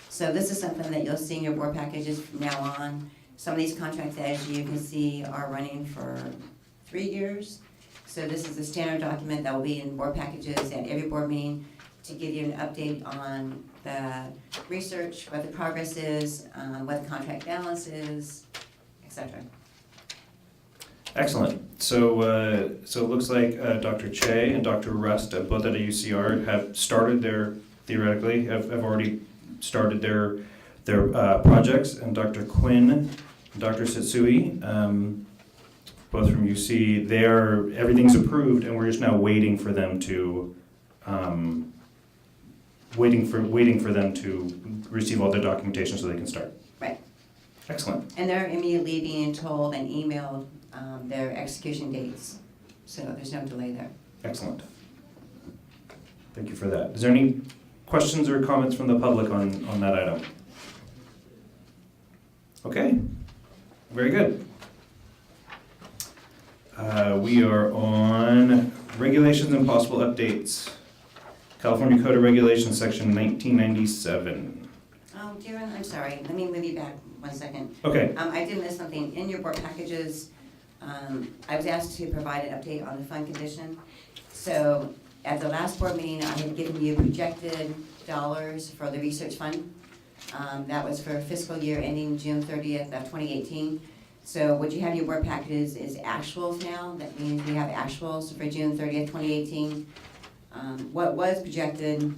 So this is something that you'll see in your board packages from now on. Some of these contracts, as you can see, are running for 3 years. So this is a standard document that will be in board packages at every board meeting to give you an update on the research, what the progress is, what the contract balance is, etc. Excellent. So, so it looks like Dr. Che and Dr. Rust, both at UCR, have started theoretically, have already started their projects, and Dr. Quinn and Dr. Setsui, both from UC, everything's approved, and we're just now waiting for them to waiting for them to receive all their documentation so they can start. Right. Excellent. And they're immediately being told and emailed their execution dates, so there's no delay there. Excellent. Thank you for that. Is there any questions or comments from the public on that item? Okay, very good. We are on regulations and possible updates. California Code of Regulations, section 1997. Oh, Darren, I'm sorry, let me move you back 1 second. Okay, I did miss something. In your board packages, I was asked to provide an update on the fund condition. So at the last board meeting, I had given you projected dollars for the research fund. That was for fiscal year ending June 30th of 2018. So what you have in your board packages is actuals now. That means we have actuals for June 30th, 2018. What was projected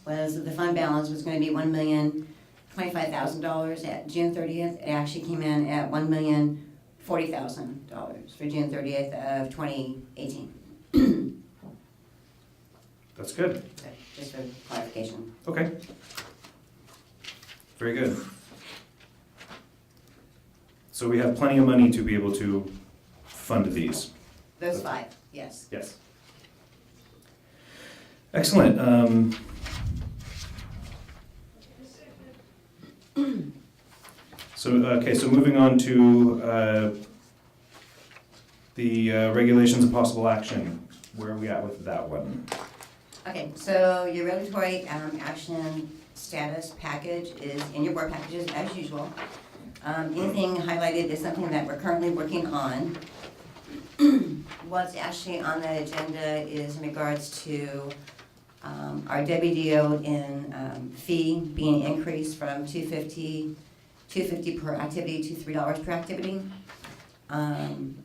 was the fund balance was going to be $1,025,000 at June 30th. It actually came in at $1,040,000 for June 30th of 2018. that's good. Just for clarification. Okay. Very good. So we have plenty of money to be able to fund these. Those 5, yes. Yes. Excellent. So moving on to the regulations of possible action. Where are we at with that one? Okay, so your regulatory action status package is in your board packages as usual. Anything highlighted is something that we're currently working on. What's actually on the agenda is in regards to our WDO in fee being increased from $2.50 per activity to $3 per activity. I'm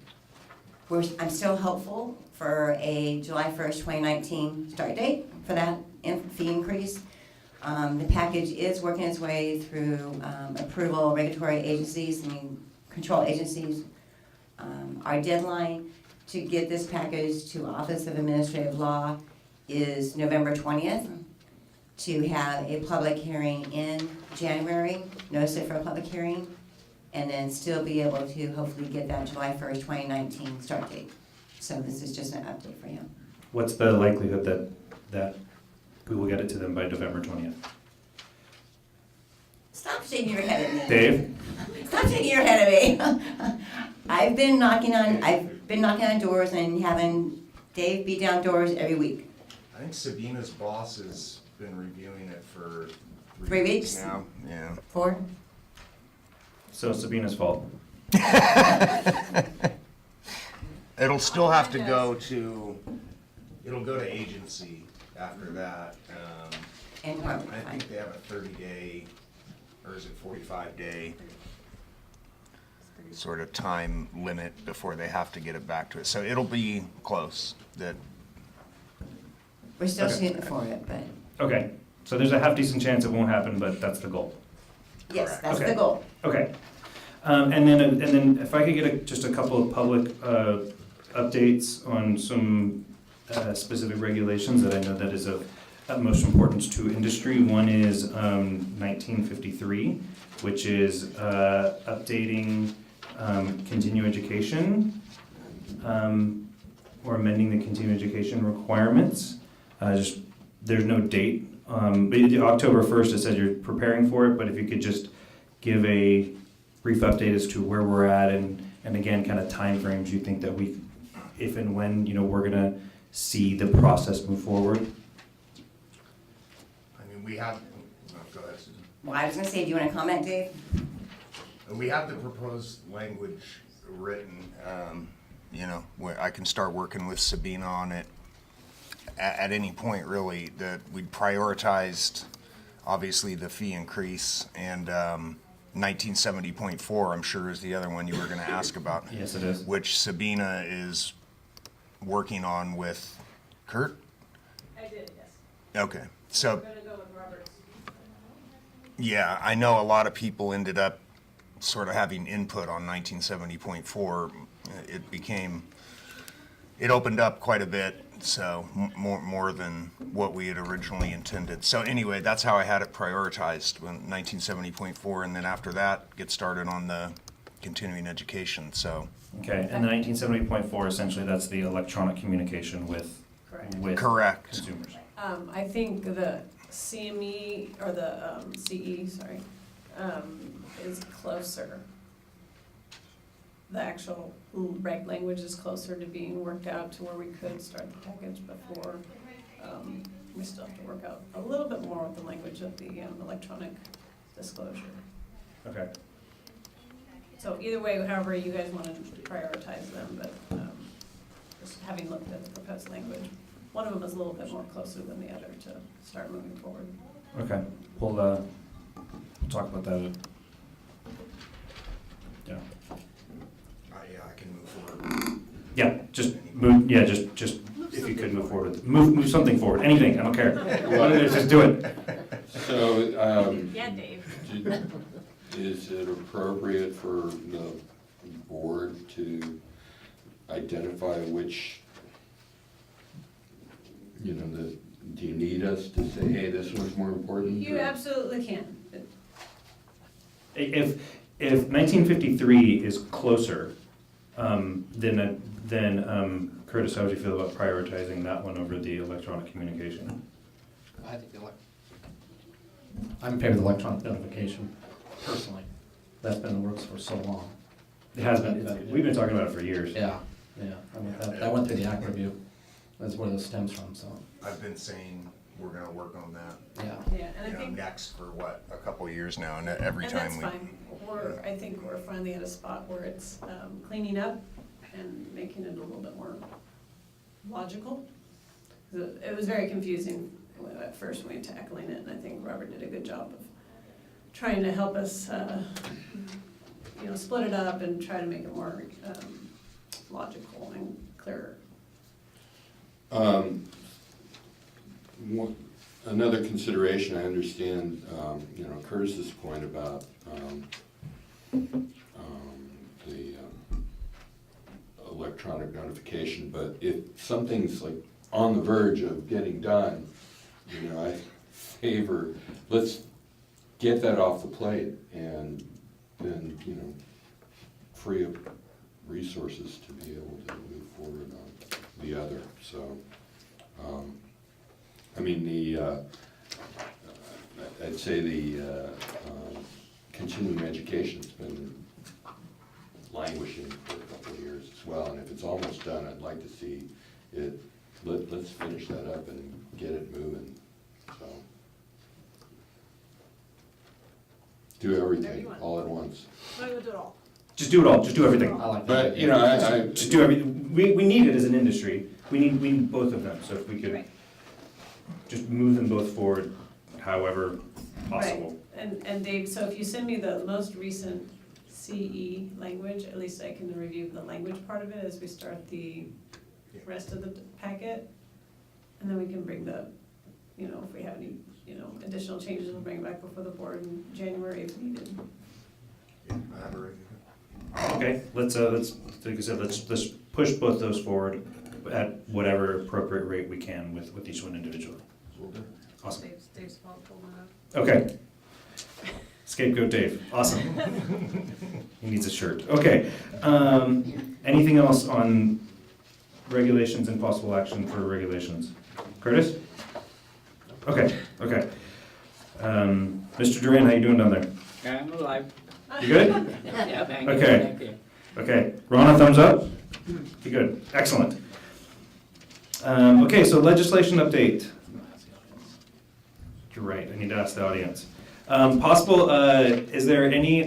still hopeful for a July 1st, 2019 start date for that fee increase. The package is working its way through approval regulatory agencies and control agencies. Our deadline to get this package to Office of Administrative Law is November 20th, to have a public hearing in January, notice it for a public hearing, and then still be able to hopefully get that July 1st, 2019 start date. So this is just an update for you. What's the likelihood that we will get it to them by November 20th? Stop shaking your head at me. Dave? Stop shaking your head at me. I've been knocking on doors and having Dave beat down doors every week. I think Sabina's boss has been reviewing it for 3 weeks now. Yeah. 4? So Sabina's fault. It'll still have to go to, it'll go to agency after that. And I think they have a 30-day, or is it 45-day sort of time limit before they have to get it back to it. So it'll be close. We're still Okay. shooting for it, but Okay, so there's a half decent chance it won't happen, but that's the goal. yes, Correct. that's Okay. the goal. Okay. And then if I could get just a couple of public updates on some specific regulations that I know that is of utmost importance to industry. One is 1953, which is updating continuing education or amending the continuing education requirements. There's no date. October 1st, it said you're preparing for it, but if you could just give a brief update as to where we're at and And again, kind of timeframes you think that if and when, we're gonna see the process move forward? I mean, we have, go ahead, Susan. Well, I was gonna say, do you wanna comment, Dave? We have the proposed language written, where I can start working with Sabina on it at any point, really, that we'd prioritized, obviously, the fee increase, and 1970.4, I'm sure, is the other one you were gonna ask about. Yes, it is. Which Sabina is working on with Kurt? I did, yes. Okay, so. We're gonna go with Robert's. Yeah, I know a lot of people ended up sort of having input on 1970.4. It opened up quite a bit, so more than what we had originally intended. So anyway, that's how I had it prioritized, 1970.4, and then after that, get started on the continuing education, so. Okay, and the 1970.4, essentially, that's the electronic communication with Correct. consumers. I think the CME, or the CE, sorry, is closer. The actual reg language is closer to being worked out to where we could start the package before. We still have to work out a little bit more with the language of the electronic disclosure. Okay. So either way, however you guys want to prioritize them, but just having looked at the proposed language, one of them is a little bit more closer than the other to start moving forward. Okay, we'll talk about that. Yeah. Yeah, I can move forward. Yeah, just move. Yeah, just if you could move forward, move something forward. Anything, I don't care. Just do it. So, Yeah, Dave. is it appropriate for the board to identify which, do you need us to say, hey, this one's more important? You or- absolutely can. If 1953 is closer, then Curtis, how would you feel about prioritizing that one over the electronic communication? I think I'm in favor of the electronic notification, personally. That's been in the works for so long. It has been. We've been talking about it for years. Yeah. I mean, that went through the act review. That's where this stems from, so. I've been saying we're gonna work on that. Yeah, and I think. Next for a couple of years now, and every time we. And that's fine. I think we're finally at a spot where it's cleaning up and making it a little bit more logical. It was very confusing at first when we were tackling it, and I think Robert did a good job of trying to help us, split it up and try to make it more logical and clearer. Another consideration, I understand, Curtis's point about the electronic notification, but if something's like on the verge of getting done, I favor, let's get that off the plate and then, free up resources to be able to move forward on the other, so. I'd say the continuing education's been languishing for a couple of years as well, and if it's almost done, I'd like to see it, let's finish that up and get it moving, so. Do everything all at once. Why would do it all? Just do it all. Just do everything. I like that. But, I Just do everything. We need it as an industry. We need both of them. So if we could Right. just move them both forward, however possible. Right. And Dave, so if you send me the most recent CE language, at least I can review the language part of it as we start the rest of the packet. And then we can bring the, if we have any, additional changes, we'll bring it back before the board in January if needed. Yeah, I have it ready. Okay. Let's like I said, let's push both those forward at whatever appropriate rate we can with each one individually. Awesome. Dave's fault pulling it up. Okay. Scapegoat Dave. Awesome. He needs a shirt. Okay. Anything else on regulations and possible action for regulations? Curtis? Okay. Mr. Duran, how you doing down there? I'm alive. You good? Yeah, thank you. Okay. Thank you. Okay, Ron, a thumbs up? Okay, good, excellent. Okay, so legislation update. You're right, I need to ask the audience. Is there any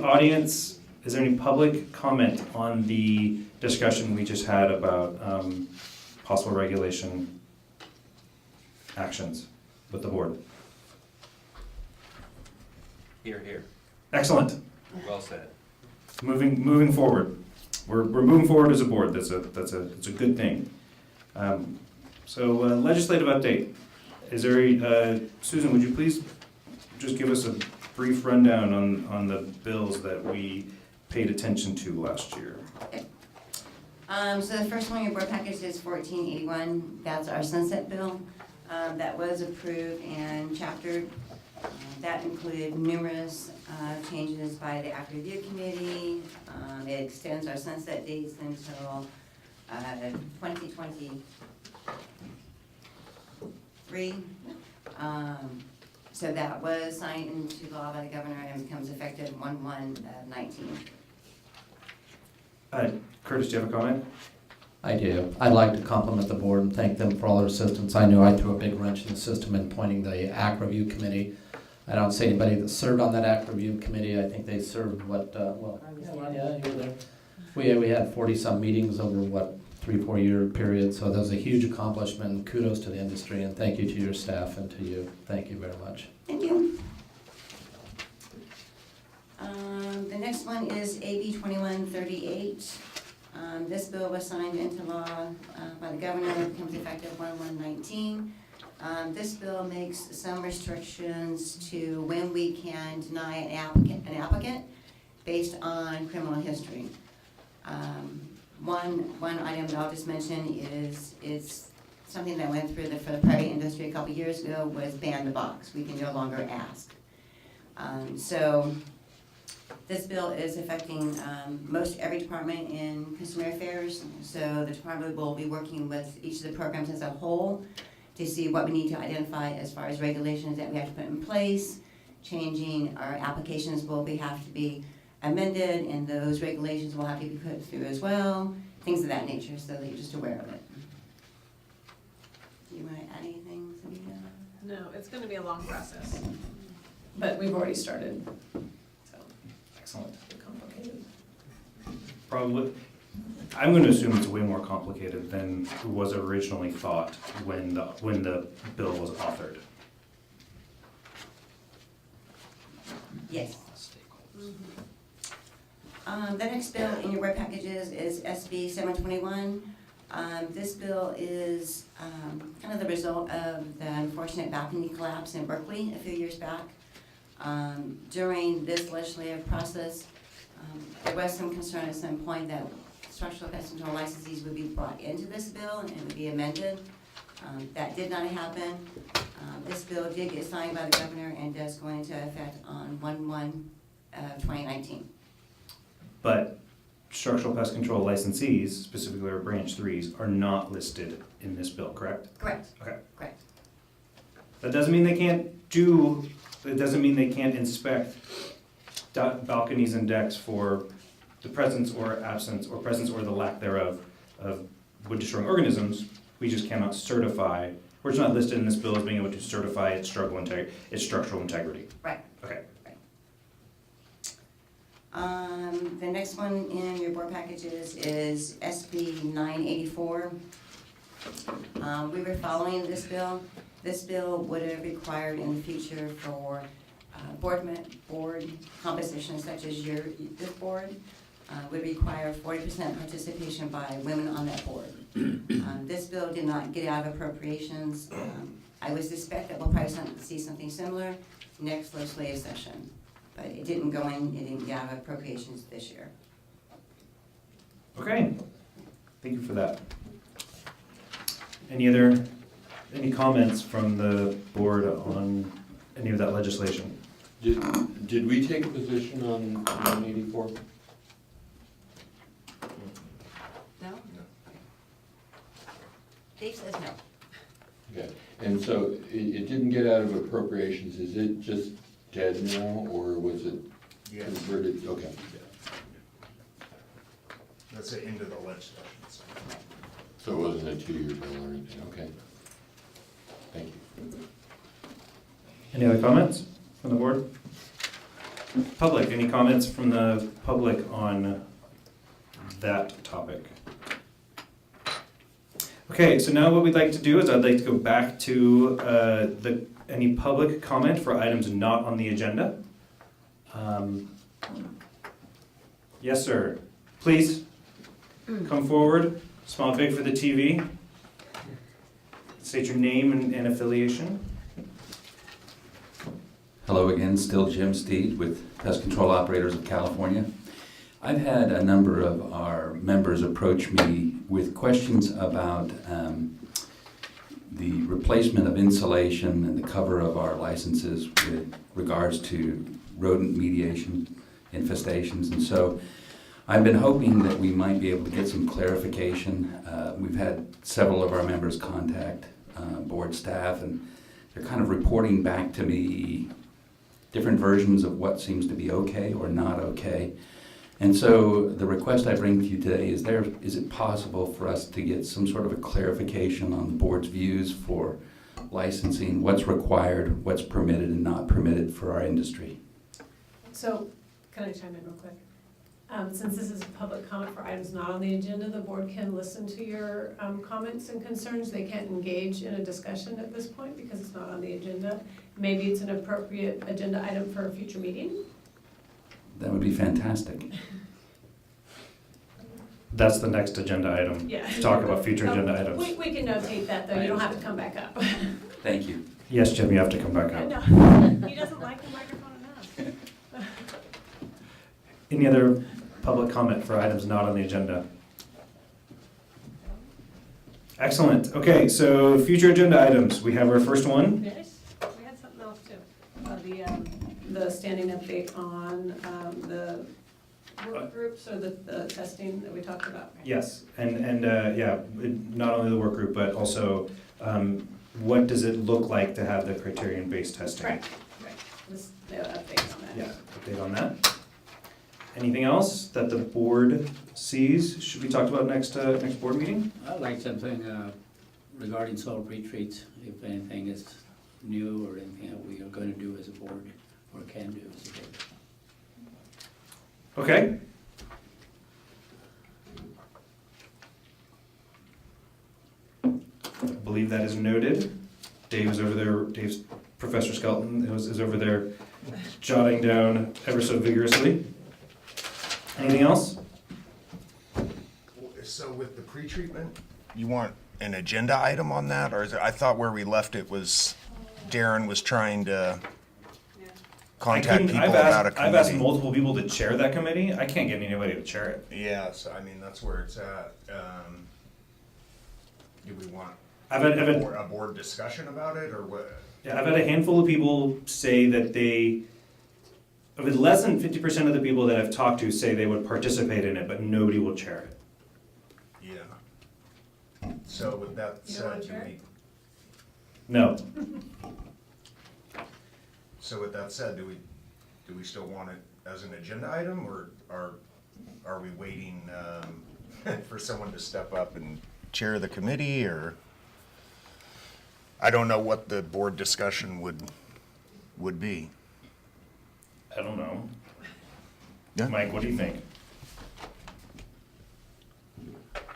public comment on the discussion we just had about possible regulation actions with the board? Here. Excellent. Well said. Moving forward. We're moving forward as a board. It's a good thing. So legislative update. Is there Susan, would you please just give us a brief rundown on the bills that we paid attention to last year? Okay. So the first one in your board package is 1481. That's our sunset bill. That was approved and chaptered. That included numerous changes by the Act Review Committee. It extends our sunset dates until 2023. So that was signed into law by the governor and becomes effective 1/1/19. Curtis, do you have a comment? I do. I'd like to compliment the board and thank them for all their assistance. I know I threw a big wrench in the system in appointing the Act Review Committee. I don't see anybody that served on that Act Review Committee. I think they served you were there. We had 40-some meetings over 3-4 year period, so that was a huge accomplishment. Kudos to the industry, and thank you to your staff and to you. Thank you very much. Thank you. The next one is AB 2138. This bill was signed into law by the governor and becomes effective 1/1/19. This bill makes some restrictions to when we can deny an applicant based on criminal history. One item that I'll just mention is something that went through for the private industry a couple years ago was ban the box. We can no longer ask. So this bill is affecting most every department in consumer affairs. So the department will be working with each of the programs as a whole to see what we need to identify as far as regulations that we have to put in place. Changing our applications will have to be amended, and those regulations will have to be put through as well. Things of that nature, so that you're just aware of it. Do you want to add anything, Sabina? No, it's gonna be a long process, but we've already started, so Excellent. it's complicated. Probably. I'm going to assume it's way more complicated than was originally thought when the bill was authored. Yes. The next bill in your work packages is SB 721. This bill is kind of the result of the unfortunate balcony collapse in Berkeley a few years back. During this legislative process, there was some concern at some point that structural pest control licensees would be brought into this bill and it would be amended. That did not happen. This bill did get signed by the governor and does go into effect on 1/1/2019. But structural pest control licensees, specifically our branch 3s, are not listed in this bill, correct? Correct. Okay. Correct. That doesn't mean they can't inspect balconies and decks for the presence or absence, or presence or the lack thereof, of wood-destroying organisms. We just cannot certify, we're just not listed in this bill as being able to certify its structural integrity. Right. Okay. The next one in your board packages is SB 984. We were following this bill. This bill would have required in the future for board composition such as this board would require 40% participation by women on that board. This bill did not get out of appropriations. I would suspect that we'll probably see something similar next legislative session. But it didn't go in, it didn't get out of appropriations this year. Okay, thank you for that. Any comments from the board on any of that legislation? Did we take a position on 184? No? Dave says no. Okay, and so it didn't get out of appropriations. Is it just dead now, or was it converted? Okay. That's the end of the legislation, so. So it wasn't a 2-year bill or anything, okay. Thank you. Any other comments from the board? Public, any comments from the public on that topic? Okay, so now what we'd like to do is I'd like to go back to any public comment for items not on the agenda. Yes, sir. Please come forward. Smile big for the TV. State your name and affiliation. Hello again, still Jim Steed with Pest Control Operators of California. I've had a number of our members approach me with questions about the replacement of insulation and the cover of our licenses with regards to rodent mediation infestations. And so I've been hoping that we might be able to get some clarification. We've had several of our members contact board staff, and they're kind of reporting back to me different versions of what seems to be okay or not okay. And so the request I bring to you today is it possible for us to get some sort of a clarification on the board's views for licensing, what's required, what's permitted and not permitted for our industry? So, can I chime in real quick? Since this is a public comment for items not on the agenda, the board can listen to your comments and concerns. They can't engage in a discussion at this point because it's not on the agenda. Maybe it's an appropriate agenda item for a future meeting. That would be fantastic. That's the next agenda item. Yeah. To talk about future agenda items. We can notate that, though. You don't have to come back up. Thank you. Yes, Jim, you have to come back up. No, he doesn't like the microphone enough. Any other public comment for items not on the agenda? Excellent. Okay, so future agenda items. We have our first one. Yes, we had something else too. The standing update on the work groups or the testing that we talked about. Yes, and yeah, not only the work group, but also what does it look like to have the criterion-based testing? Right. This update on that. Yeah, update on that. Anything else that the board sees should be talked about next board meeting? I'd like something regarding soil retreats, if anything is new or anything that we are going to do as a board or can do as a board. Okay. I believe that is noted. Dave's over there, Professor Skelton is over there jotting down ever so vigorously. Anything else? So with the pretreatment, you want an agenda item on that, or is it, I thought where we left it was Darren was trying to contact people about a committee. I've asked multiple people to chair that committee. I can't get anybody to chair it. Yeah, so I mean, that's where it's at. Do we want a board discussion about it, or what? Yeah, I've had a handful of people say that less than 50% of the people that I've talked to say they would participate in it, but nobody will chair it. Yeah. So with that said, No. So with that said, do we still want it as an agenda item, or are we waiting for someone to step up and chair the committee, or? I don't know what the board discussion would be. I don't know. Yeah. Mike, what do you think?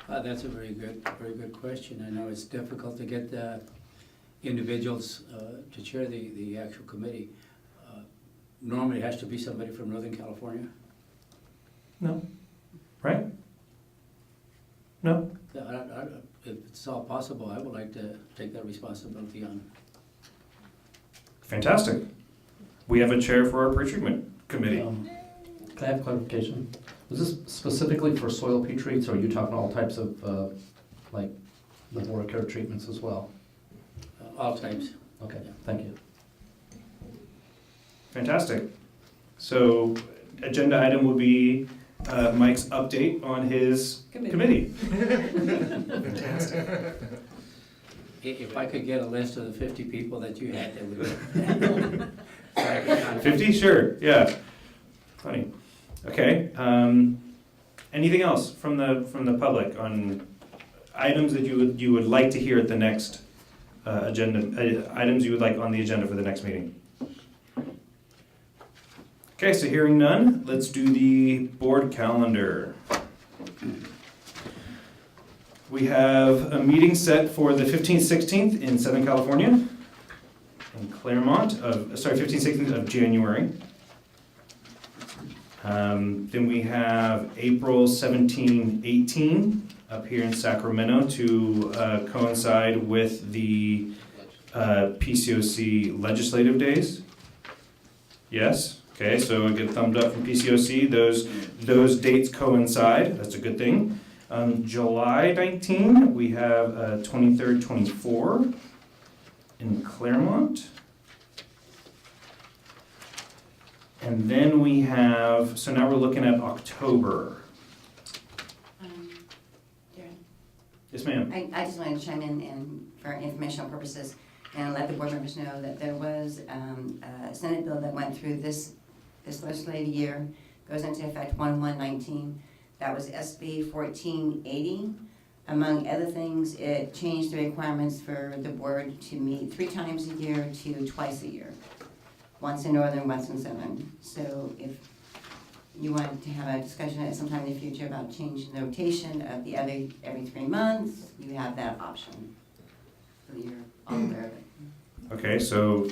That's a very good question. I know it's difficult to get the individuals to chair the actual committee. Normally it has to be somebody from Northern California. No. Right? No? If it's all possible, I would like to take that responsibility on. Fantastic. We have a chair for our pretreatment committee. Can I have clarification? Was this specifically for soil retreats, or are you talking all types of, like, the care treatments as well? All types. Okay, thank you. Fantastic. So, agenda item would be Mike's update on his committee. Fantastic. If I could get a list of the 50 people that you had, that would be 50? Sure, yeah. Funny. Okay. Anything else from the public on items that you would like to hear at the next agenda, items you would like on the agenda for the next meeting? Okay, so hearing none, let's do the board calendar. We have a meeting set for the 15th, 16th in Southern California, in Claremont, 15th, 16th of January. Then we have April 17, 18 up here in Sacramento to coincide with the PCOC legislative days. Yes? Okay, so I get a thumbs up from PCOC. Those dates coincide. That's a good thing. July 19, we have 23rd, 24 in Claremont. And then we have, so now we're looking at October. Darren? Yes, ma'am. I just wanted to chime in and for informational purposes and let the board members know that there was a Senate bill that went through this legislative year, goes into effect 1/1/19. That was SB 1480. Among other things, it changed the requirements for the board to meet 3 times a year to twice a year. Once in northern, once in southern. So if you wanted to have a discussion at some time in the future about changing the rotation of the other every 3 months, you have that option. So you're all aware of it. Okay, so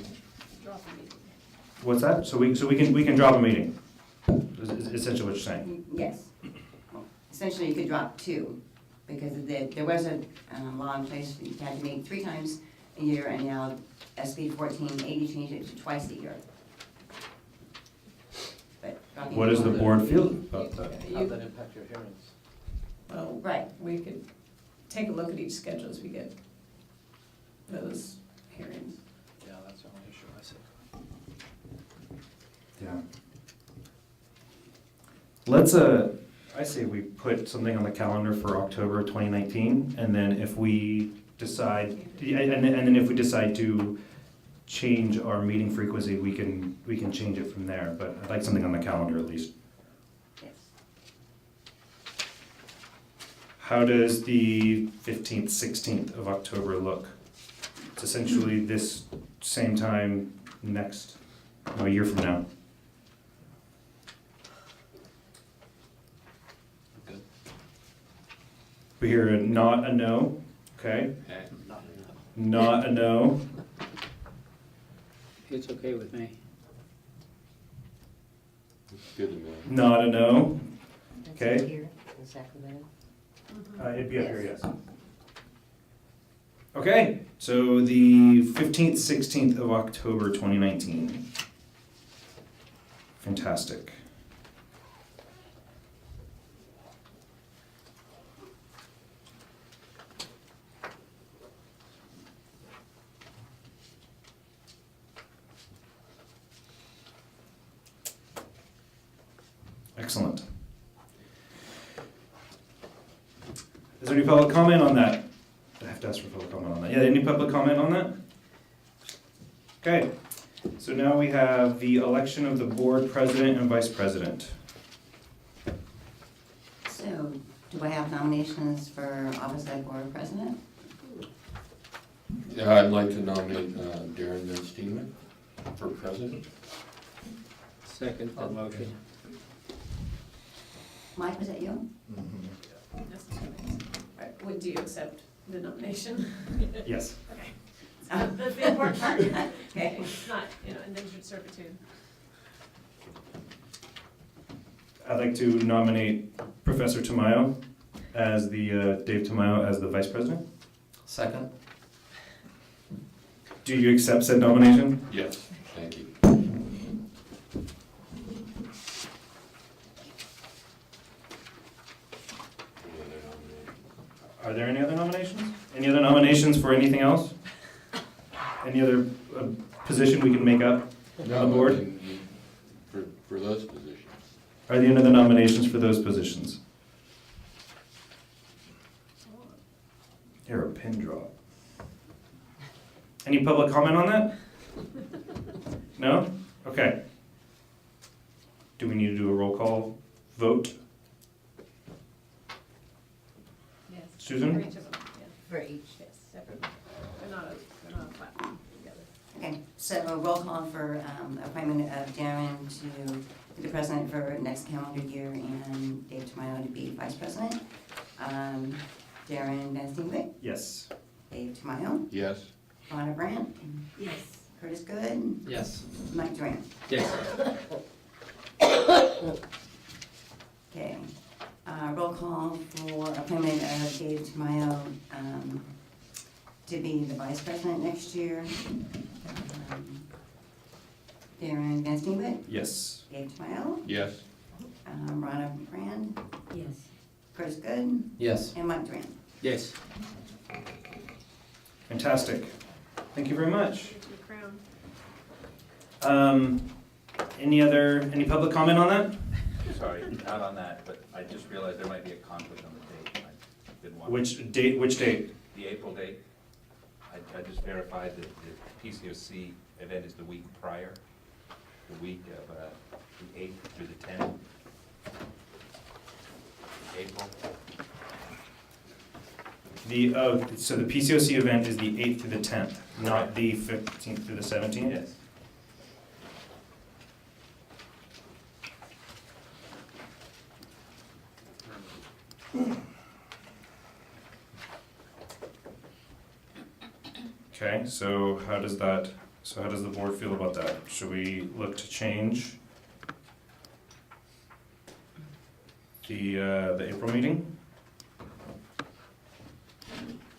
what's that? So we can drop a meeting. Is essentially what you're saying. Yes. Well, essentially, you could drop 2 because there was a law in place that you had to meet 3 times a year, and now SB 1480 changed it to twice a year. But What does the board feel about that? How'd that impact your hearings? Well, Right. we could take a look at each schedule as we get those hearings. Yeah, that's the only issue I see. Yeah. Let's, I say we put something on the calendar for October 2019, and then if we decide, and then if we decide to change our meeting frequency, we can change it from there, but I'd like something on the calendar at least. Yes. How does the 15th, 16th of October look? It's essentially this same time a year from now. Good. We hear a not a no, okay? Not a no. It's okay with me. It's good to me. Not a no. That's Okay. up here in Sacramento. It'd be up here, yes. Okay, so the 15th, 16th of October 2019. Fantastic. Excellent. Is there any public comment on that? I have to ask for public comment on that. Yeah, any public comment on that? Okay, so now we have the election of the board president and vice president. So, do I have nominations for office of board president? Yeah, I'd like to nominate Darren Van Steenman for president. Second the motion. Mike, was that you? Right, do you accept the nomination? Yes. Okay. That's the important part. Okay. It's not, indentured servitude. I'd like to nominate Professor Tamayo as Dave Tamayo as the vice president. Second? Do you accept said nomination? Yes, thank you. Are there any other nominations? Any other nominations for anything else? Any other position we can make up on the board? I mean, for those positions. Are there any other nominations for those positions? You're a pin drop. Any public comment on that? No? Okay. Do we need to do a roll call vote? Susan? each of them, yeah. For each, yes. Separately. They're not a platform together. Okay, so a roll call for appointment of Darren to be the president for next calendar year and Dave Tamayo to be vice president. Darren Van Steenwyk, Yes. Dave Tamayo, Yes? Rhonda Brandt, Yes. Curtis Good, Yes. Mike Duran. Yes. Okay, roll call for appointment of Dave Tamayo to be the vice president next year. Darren Van Steenwyk, Yes. Dave Tamayo, Yes. Rhonda Brand, Yes. Curtis Good, Yes. and Mike Duran. Yes. Fantastic. Thank you very much. Give you a crown. Any public comment on that? Sorry, not on that, but I just realized there might be a conflict on the date. I didn't want. Which date? The April date. I just verified that the PCOC event is the week prior, the week of the 8th through the 10th. April. So the PCOC event is the 8th through the 10th, not the 15th through the 17th? Yes. Okay, so how does the board feel about that? Should we look to change the April meeting?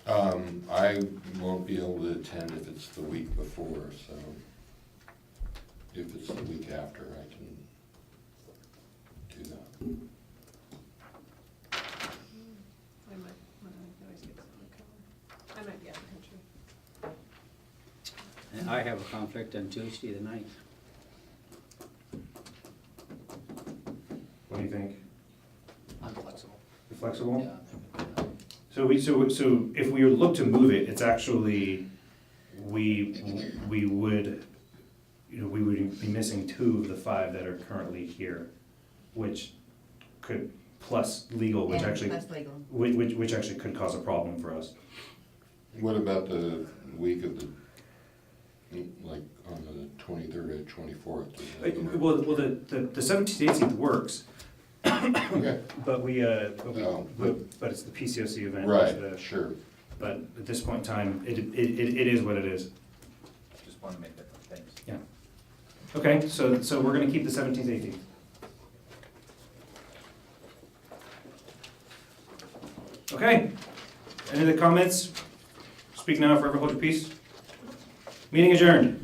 I won't be able to attend if it's the week before, so if it's the week after, I can do that. I might always get something covered. I might be out of the country. And I have a conflict on Tuesday the 9th. What do you think? I'm flexible. You're flexible? Yeah. So if we look to move it, it's actually, we would be missing 2 of the 5 that are currently here, which could, plus legal, which And actually, that's legal. which actually could cause a problem for us. What about the week of the, like, on the 23rd or 24th? Well, the 17th, 18th works, Okay, but Oh. but it's the PCOC event. right, sure. But at this point in time, it is what it is. Just want to make that, thanks. Okay, so we're gonna keep the 17th, 18th. Okay, any other comments? Speak now, forever hold your peace. Meeting adjourned.